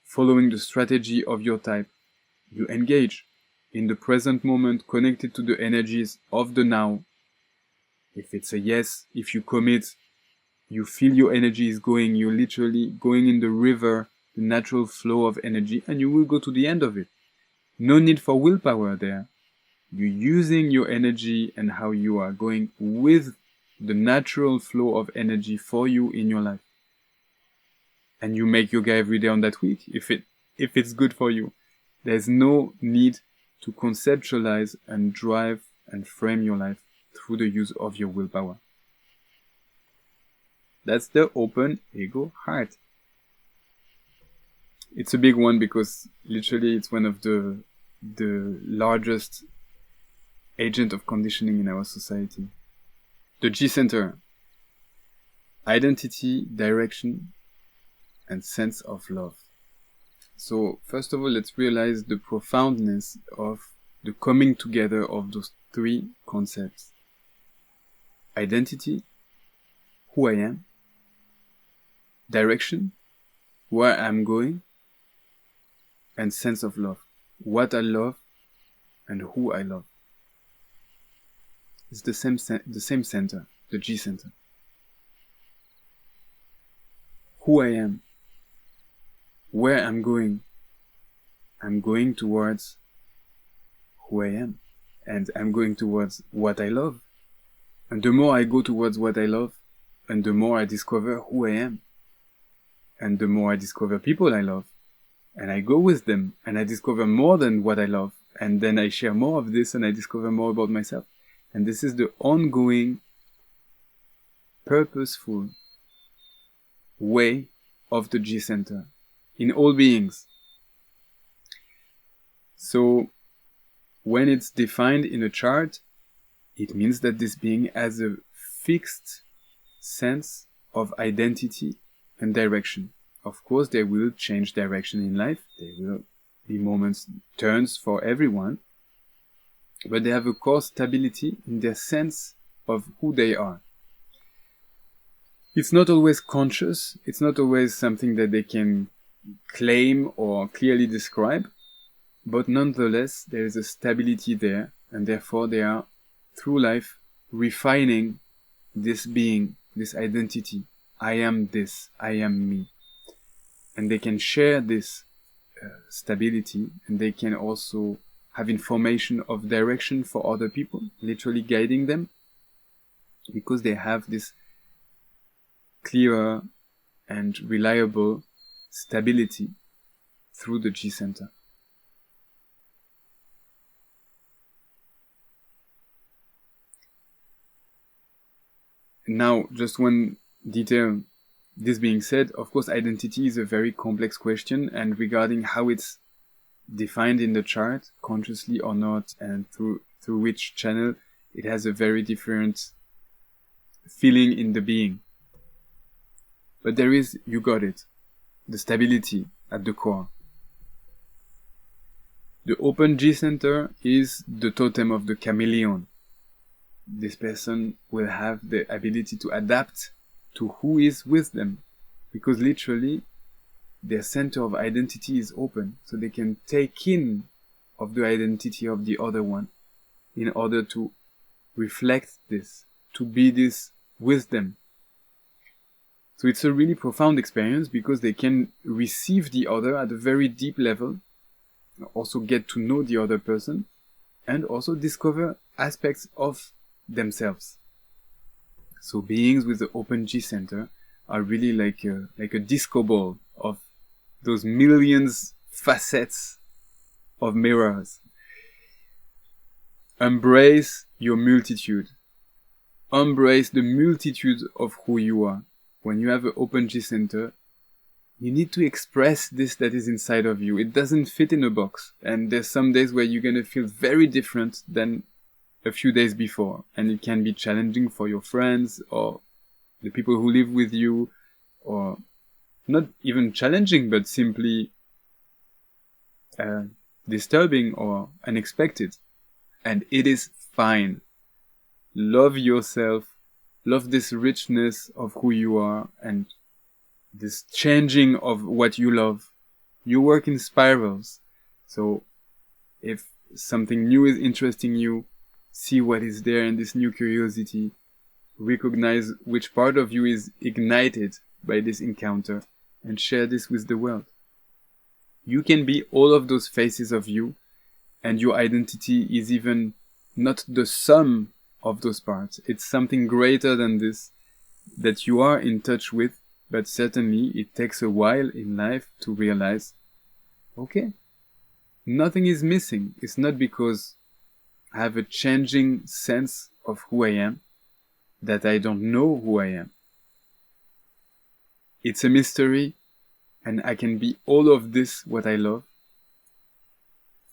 A: following the strategy of your type. You engage in the present moment, connected to the energies of the now. If it's a yes, if you commit, you feel your energy is going, you're literally going in the river, the natural flow of energy, and you will go to the end of it. No need for willpower there. You're using your energy and how you are going with the natural flow of energy for you in your life. And you make yoga every day on that week, if it's good for you. There's no need to conceptualize and drive and frame your life through the use of your willpower. That's the open ego heart. It's a big one because literally it's one of the largest agent of conditioning in our society. The G center. Identity, direction, and sense of love. So first of all, let's realize the profoundness of the coming together of those three concepts. Identity, who I am. Direction, where I'm going. And sense of love, what I love and who I love. It's the same center, the G center. Who I am, where I'm going towards who I am, and I'm going towards what I love. And the more I go towards what I love, and the more I discover who I am, and the more I discover people I love, and I go with them, and I discover more than what I love, and then I share more of this, and I discover more about myself. And this is the ongoing, purposeful way of the G center in all beings. So, when it's defined in a chart, it means that this being has a fixed sense of identity and direction. Of course, they will change direction in life. There will be moments, turns for everyone. But they have a core stability in their sense of who they are. It's not always conscious. It's not always something that they can claim or clearly describe. But nonetheless, there is a stability there. And therefore, they are, through life, refining this being, this identity. I am this. I am me. And they can share this stability, and they can also have information of direction for other people, literally guiding them, because they have this clearer and reliable stability through the G center. Now, just one detail. This being said, of course, identity is a very complex question, and regarding how it's defined in the chart, consciously or not, and through which channel, it has a very different feeling in the being. But there is, you got it, the stability at the core. The open G center is the totem of the chameleon. this person will have the ability to adapt to who is with them, because literally their center of identity is open, so they can take in of the identity of the other one in order to reflect this, to be this with them. So it's a really profound experience because they can receive the other at a very deep level, also get to know the other person, and also discover aspects of themselves. So beings with the open G center are really like a disco ball of those millions facets of mirrors. Embrace your multitude. Embrace the multitude of who you are. When you have an open G center, you need to express this that is inside of you. It doesn't fit in a box. And there's some days where you're going to feel very different than a few days before. And it can be challenging for your friends or the people who live with you, or not even challenging, but simply disturbing or unexpected. And it is fine. Love yourself. Love this richness of who you are and this changing of what you love. You work in spirals. So if something new is interesting you, see what is there in this new curiosity. Recognize which part of you is ignited by this encounter and share this with the world. You can be all of those faces of you, and your identity is even not the sum of those parts. It's something greater than this that you are in touch with, but certainly it takes a while in life to realize, okay, nothing is missing. It's not because I have a changing sense of who I am that I don't know who I am. It's a mystery, and I can be all of this what I love.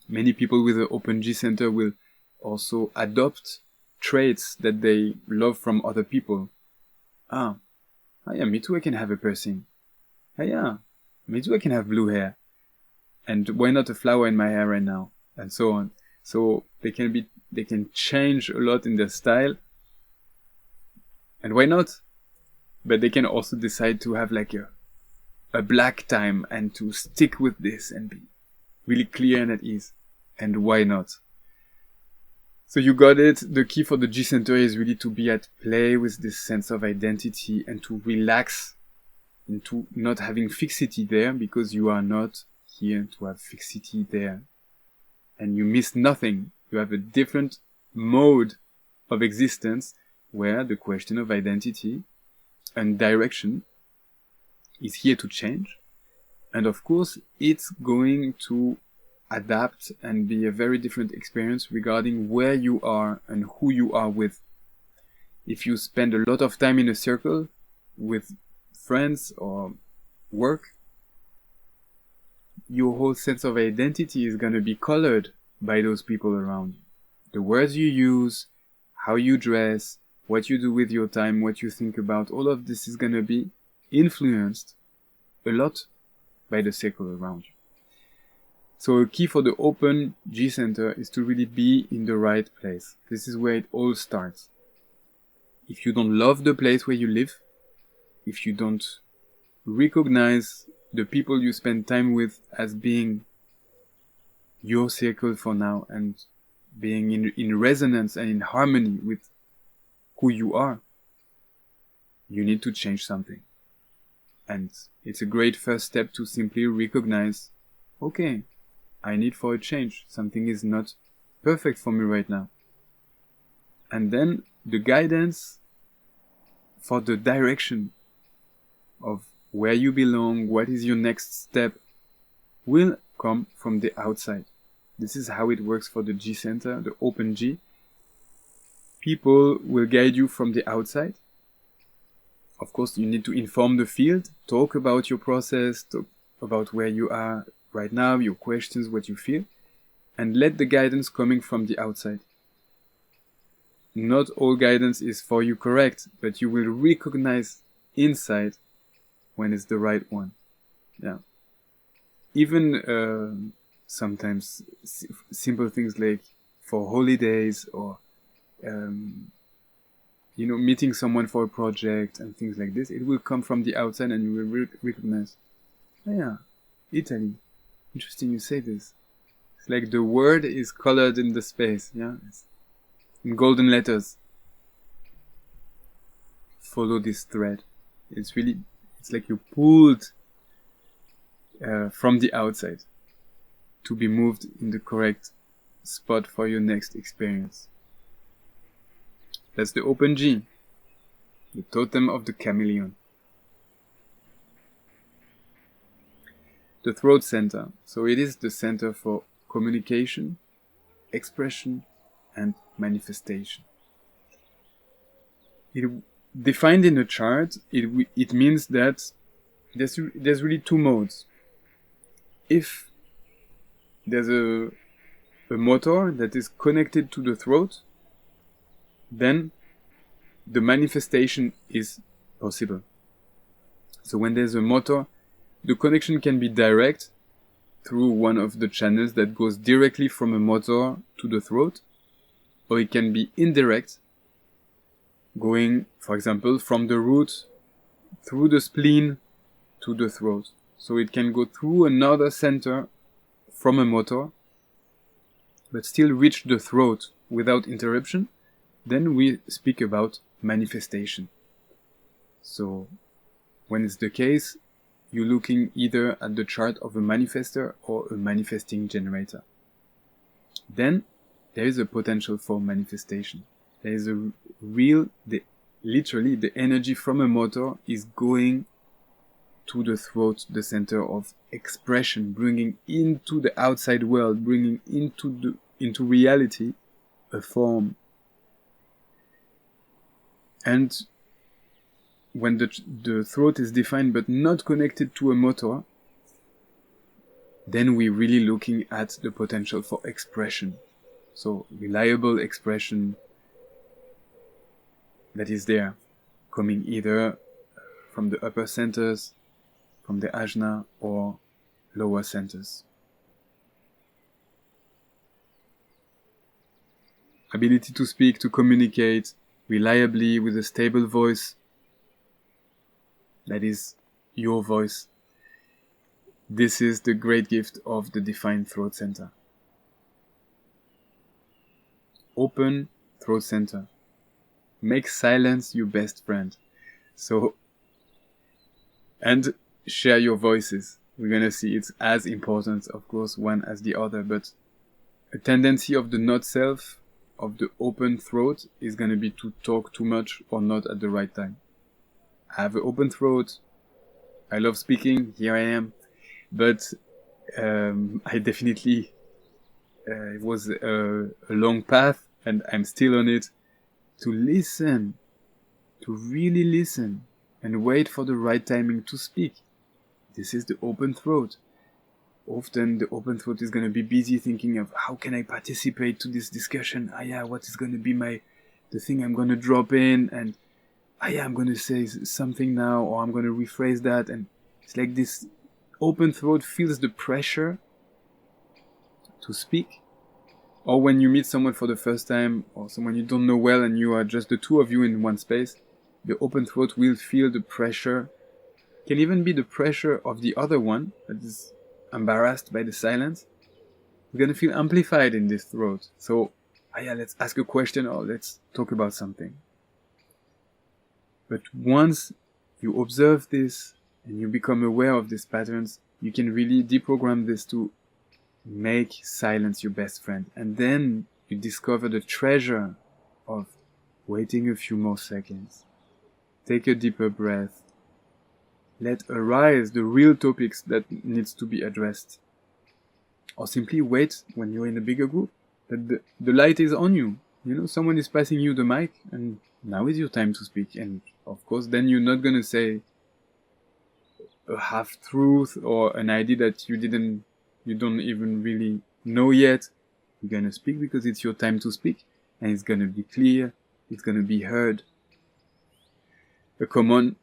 A: Many people with an open G center will also adopt traits that they love from other people. Ah, yeah, me too, I can have a piercing. Ah, yeah, me too, I can have blue hair. And why not a flower in my hair right now? And so on. So they can change a lot in their style. And why not? But they can also decide to have like a black time and to stick with this and be really clear and at ease. And why not? So you got it. The key for the G center is really to be at play with this sense of identity and to relax into not having fixity there, because you are not here to have fixity there. And you miss nothing. You have a different mode of existence where the question of identity and direction is here to change. And of course, it's going to adapt and be a very different experience regarding where you are and who you are with. If you spend a lot of time in a circle with friends or work, your whole sense of identity is going to be colored by those people around you. The words you use, how you dress, what you do with your time, what you think about, all of this is going to be influenced a lot by the circle around you. So a key for the open G center is to really be in the right place. This is where it all starts. If you don't love the place where you live, if you don't recognize the people you spend time with as being your circle for now and being in resonance and in harmony with who you are, you need to change something. And it's a great first step to simply recognize, okay, I need for a change. Something is not perfect for me right now. And then the guidance for the direction of where you belong, what is your next step, will come from the outside. This is how it works for the G center, the open G. People will guide you from the outside. Of course, you need to inform the field, talk about your process, talk about where you are right now, your questions, what you feel, and let the guidance coming from the outside. Not all guidance is for you correct, but you will recognize inside when it's the right one. Yeah. Even sometimes simple things like for holidays or meeting someone for a project and things like this, it will come from the outside and you will recognize, oh yeah, Italy. Interesting you say this. It's like the word is colored in the space, yeah? It's in golden letters. Follow this thread. It's like you pulled from the outside to be moved in the correct spot for your next experience. That's the open G, the totem of the chameleon. The throat center. So it is the center for communication, expression, and manifestation. Defined in a chart, it means that there's really two modes. If there's a motor that is connected to the throat, then the manifestation is possible. So when there's a motor, the connection can be direct through one of the channels that goes directly from a motor to the throat, or it can be indirect, going, for example, from the root through the spleen to the throat. So it can go through another center from a motor, but still reach the throat without interruption. Then we speak about manifestation. So when it's the case, you're looking either at the chart of a manifestor or a manifesting generator. Then there is a potential for manifestation. There is literally the energy from a motor is going to the throat, the center of expression, bringing into the outside world, bringing into reality a form. And when the throat is defined but not connected to a motor, then we're really looking at the potential for expression. So reliable expression that is there, coming either from the upper centers, from the ajna, or lower centers. Ability to speak, to communicate reliably with a stable voice. That is your voice. This is the great gift of the defined throat center. Open throat center. Make silence your best friend. And share your voices. We're gonna see it's as important, of course, one as the other, but a tendency of the not self, of the open throat, is gonna be to talk too much or not at the right time. I have an open throat. I love speaking. Here I am. But I definitely, it was a long path, and I'm still on it, to listen, to really listen, and wait for the right timing to speak. This is the open throat. Often the open throat is going to be busy thinking of how can I participate to this discussion? What is going to be the thing I'm going to drop in, and I'm going to say something now, or I'm going to rephrase that. And it's like this open throat feels the pressure to speak. Or when you meet someone for the first time, or someone you don't know well, and you are just the two of you in one space, the open throat will feel the pressure. Can even be the pressure of the other one that is embarrassed by the silence. We're going to feel amplified in this throat. So, let's ask a question, or let's talk about something. But once you observe this and you become aware of these patterns, you can really deprogram this to make silence your best friend. And then you discover the treasure of waiting a few more seconds. Take a deeper breath. Let arise the real topics that needs to be addressed. Or simply wait when you're in a bigger group, that the light is on you. Someone is passing you the mic, and now is your time to speak. And of course, then you're not going to say a half-truth or an idea that you don't even really know yet. You're going to speak because it's your time to speak, and it's going to be clear, it's going to be heard. A common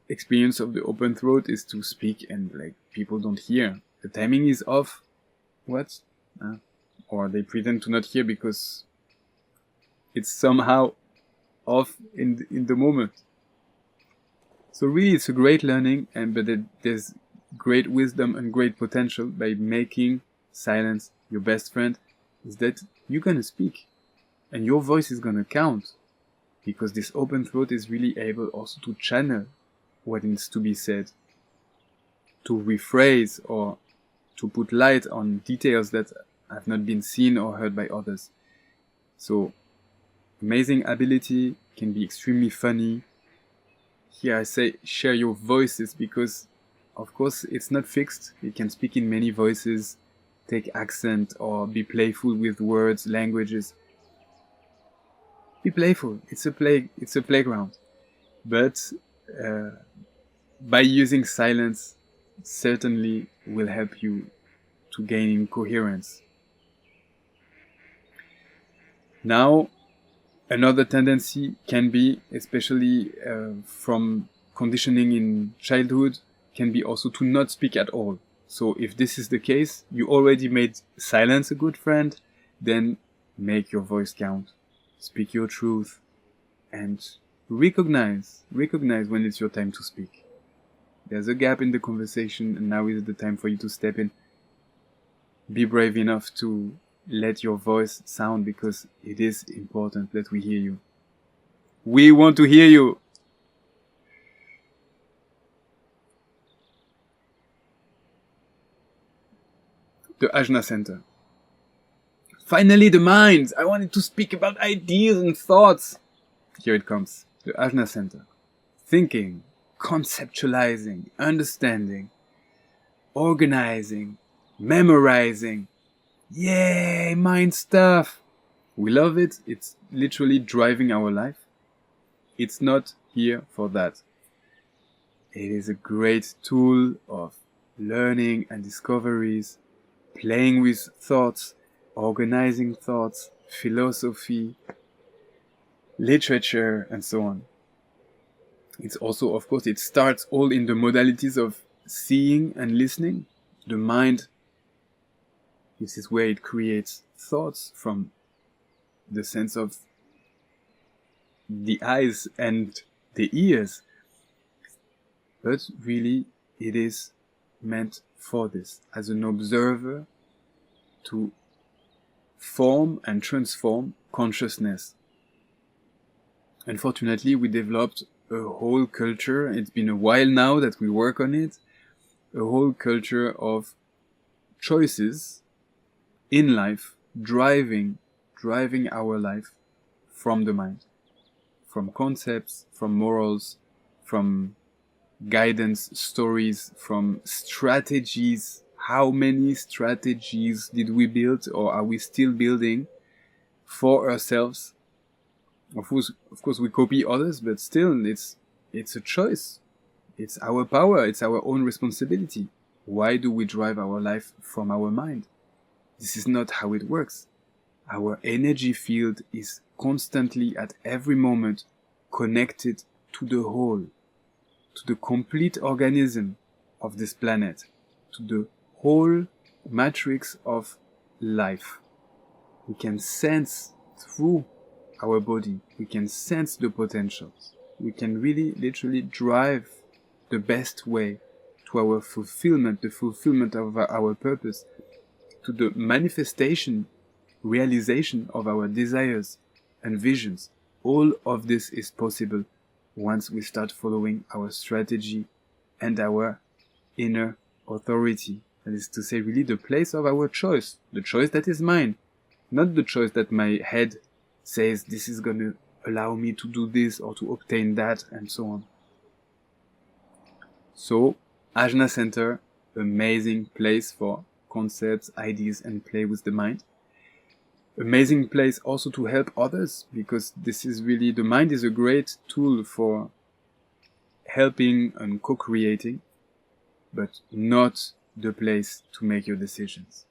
A: experience of the open throat is to speak and people don't hear. The timing is off. What? Or they pretend to not hear because it's somehow off in the moment. So really, it's a great learning, but there's great wisdom and great potential by making silence your best friend. Is that you're gonna speak, and your voice is gonna count, because this open throat is really able also to channel what needs to be said, to rephrase or to put light on details that have not been seen or heard by others. So, amazing ability, can be extremely funny. Here I say share your voices because, of course, it's not fixed. You can speak in many voices, take accent, or be playful with words, languages. Be playful. It's a playground. But by using silence, certainly will help you to gain in coherence. Now, another tendency can be, especially from conditioning in childhood, can be also to not speak at all. So if this is the case, you already made silence a good friend, then make your voice count. Speak your truth and recognize when it's your time to speak. There's a gap in the conversation and now is the time for you to step in. Be brave enough to let your voice sound because it is important that we hear you. We want to hear you. The Ajna Center. Finally, the mind. I wanted to speak about ideas and thoughts. Here it comes. The Ajna Center. Thinking, conceptualizing, understanding, organizing, memorizing. Yay, mind stuff. We love it. It's literally driving our life. It's not here for that. It is a great tool of learning and discoveries, playing with thoughts, organizing thoughts, philosophy, literature, and so on. It's also, of course, it starts all in the modalities of seeing and listening. The mind, this is where it creates thoughts from the sense of the eyes and the ears. But really, it is meant for this, as an observer, to form and transform consciousness. Unfortunately, we developed a whole culture, it's been a while now that we work on it, a whole culture of choices in life, driving our life from the mind, from concepts, from morals, from guidance stories, from strategies. How many strategies did we build or are we still building for ourselves? Of course we copy others, but still it's a choice. It's our power, it's our own responsibility. Why do we drive our life from our mind? This is not how it works. Our energy field is constantly at every moment connected to the whole, to the complete organism of this planet, to the whole matrix of life. We can sense through our body, we can sense the potentials. We can really literally drive the best way to our fulfillment, the fulfillment of our purpose, to the manifestation, realization of our desires and visions. All of this is possible once we start following our strategy and our inner authority. That is to say, really the place of our choice, the choice that is mine, not the choice that my head says this is going to allow me to do this or to obtain that and so on. So, Ajna Center, amazing place for concepts, ideas and play with the mind. Amazing place also to help others, because this is really, the mind is a great tool for helping and co-creating, but not the place to make your decisions.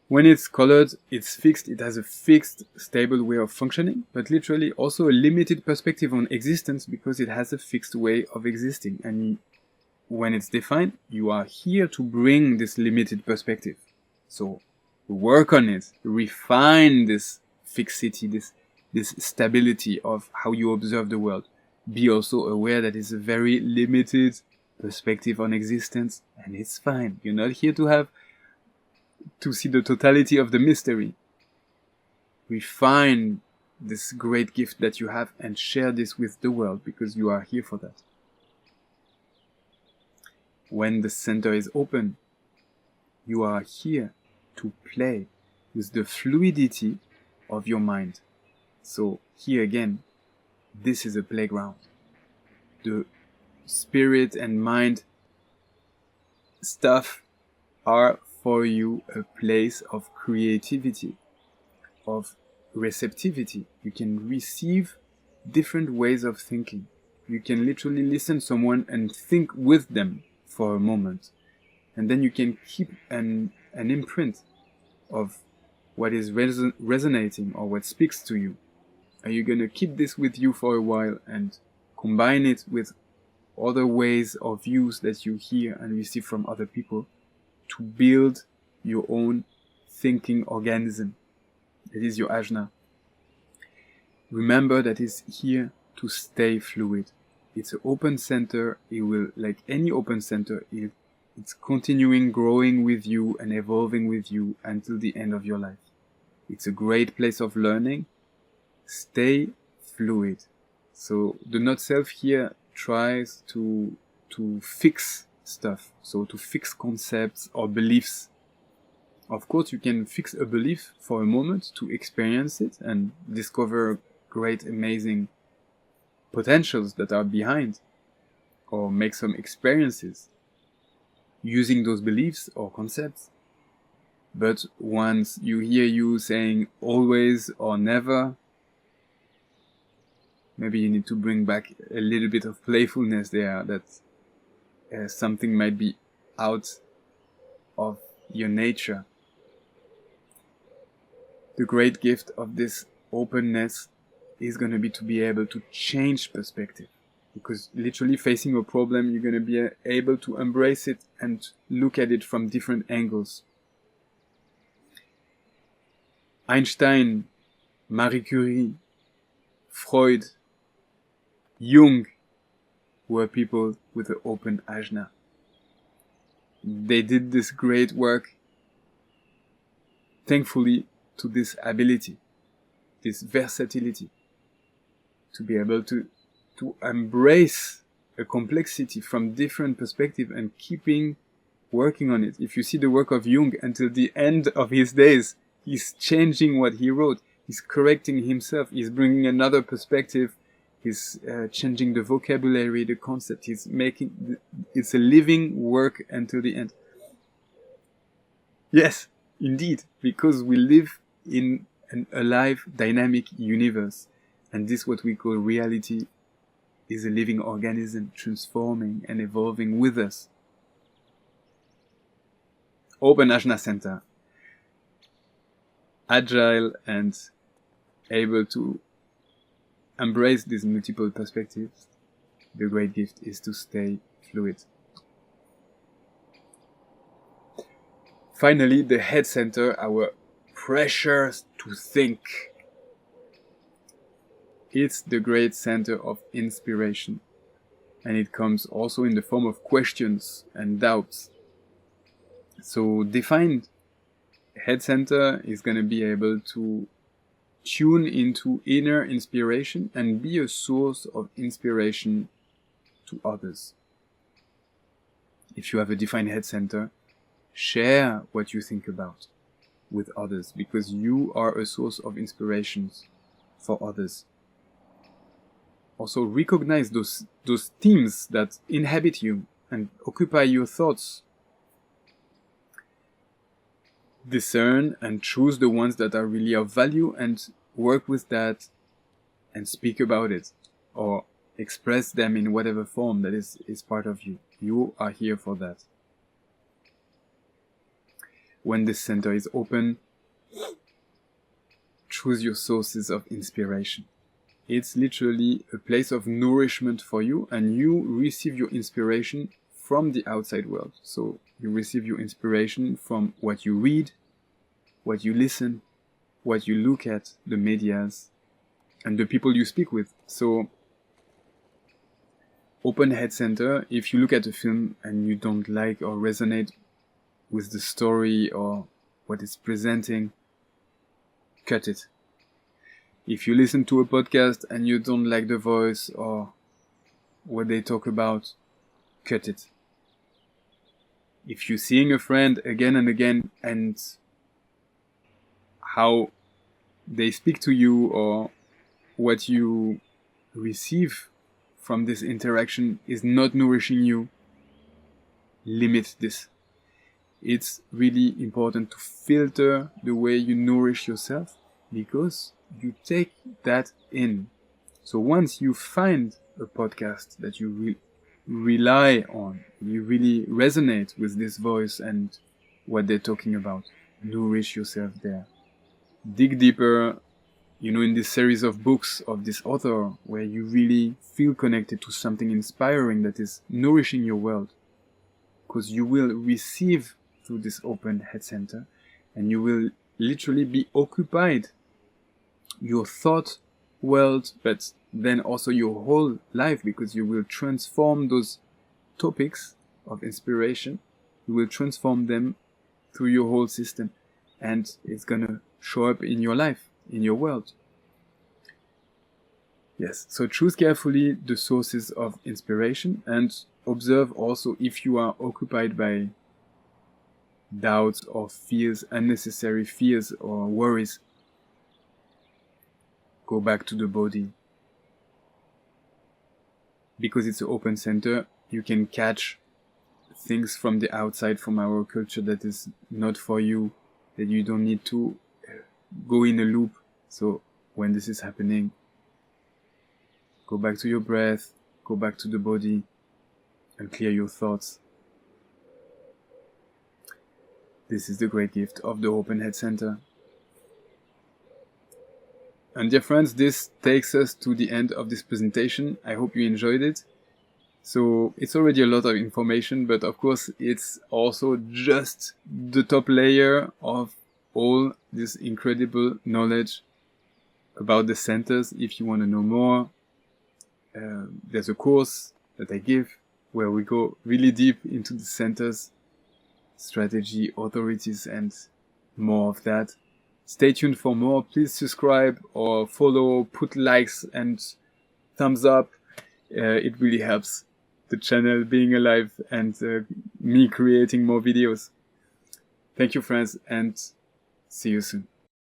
A: When it's colored, it's fixed, it has a fixed, stable way of functioning, but literally also a limited perspective on existence because it has a fixed way of existing. And when it's defined, you are here to bring this limited perspective. So, work on it, refine this fixity, this stability of how you observe the world. Be also aware that it's a very limited perspective on existence, and it's fine. You're not here to see the totality of the mystery. Refine this great gift that you have and share this with the world, because you are here for that. When the center is open, you are here to play with the fluidity of your mind. So here again, this is a playground. The spirit and mind stuff are for you a place of creativity, of receptivity. You can receive different ways of thinking. You can literally listen to someone and think with them for a moment. And then you can keep an imprint of what is resonating or what speaks to you. Are you going to keep this with you for a while and combine it with other ways or views that you hear and receive from other people to build your own thinking organism? That is your ajna. Remember that it's here to stay fluid. It's an open center. It will, like any open center, it's continuing growing with you and evolving with you until the end of your life. It's a great place of learning. Stay fluid. So the not self here tries to fix stuff. So to fix concepts or beliefs. Of course, you can fix a belief for a moment to experience it and discover great, amazing potentials that are behind, or make some experiences using those beliefs or concepts. But once you hear you saying always or never, maybe you need to bring back a little bit of playfulness there, that something might be out of your nature. The great gift of this openness is going to be able to change perspective. Because literally facing a problem, you're going to be able to embrace it and look at it from different angles. Einstein, Marie Curie, Freud, Jung were people with an open ajna. They did this great work thankfully to this ability, this versatility, to be able to embrace a complexity from different perspectives and keeping working on it. If you see the work of Jung until the end of his days, he's changing what he wrote. He's correcting himself. He's bringing another perspective. He's changing the vocabulary, the concept. He's making it's a living work until the end. Yes, indeed, because we live in an alive, dynamic universe, and this what we call reality is a living organism transforming and evolving with us. Open Ajna Center. Agile and able to embrace these multiple perspectives. The great gift is to stay fluid. Finally, the head center, our pressure to think. It's the great center of inspiration, and it comes also in the form of questions and doubts. So defined head center is going to be able to tune into inner inspiration and be a source of inspiration to others. If you have a defined head center, share what you think about with others, because you are a source of inspirations for others. Also recognize those themes that inhabit you and occupy your thoughts. Discern and choose the ones that are really of value and work with that and speak about it or express them in whatever form that is part of you. You are here for that. When this center is open, choose your sources of inspiration. It's literally a place of nourishment for you, and you receive your inspiration from the outside world. So you receive your inspiration from what you read, what you listen, what you look at, the medias, and the people you speak with. So, open head center, if you look at a film and you don't like or resonate with the story or what it's presenting, cut it. If you listen to a podcast and you don't like the voice or what they talk about, cut it. If you're seeing a friend again and again and how they speak to you or what you receive from this interaction is not nourishing you, limit this. It's really important to filter the way you nourish yourself because you take that in. So once you find a podcast that you rely on, you really resonate with this voice and what they're talking about, nourish yourself there. Dig deeper, in this series of books of this author where you really feel connected to something inspiring that is nourishing your world. Because you will receive through this open head center and you will literally be occupied your thought world, but then also your whole life, because you will transform those topics of inspiration. You will transform them through your whole system and it's gonna show up in your life, in your world. Yes, so choose carefully the sources of inspiration and observe also if you are occupied by doubts or fears, unnecessary fears or worries. Go back to the body. Because it's an open center, you can catch things from the outside, from our culture that is not for you, that you don't need to go in a loop. So when this is happening, go back to your breath, go back to the body, and clear your thoughts. This is the great gift of the Open Head Center. And dear friends, this takes us to the end of this presentation. I hope you enjoyed it. So it's already a lot of information, but of course it's also just the top layer of all this incredible knowledge about the centers. If you want to know more, there's a course that I give where we go really deep into the centers, strategy, authorities, and more of that. Stay tuned for more. Please subscribe or follow, put likes and thumbs up. It really helps the channel being alive and me creating more videos. Thank you, friends, and see you soon.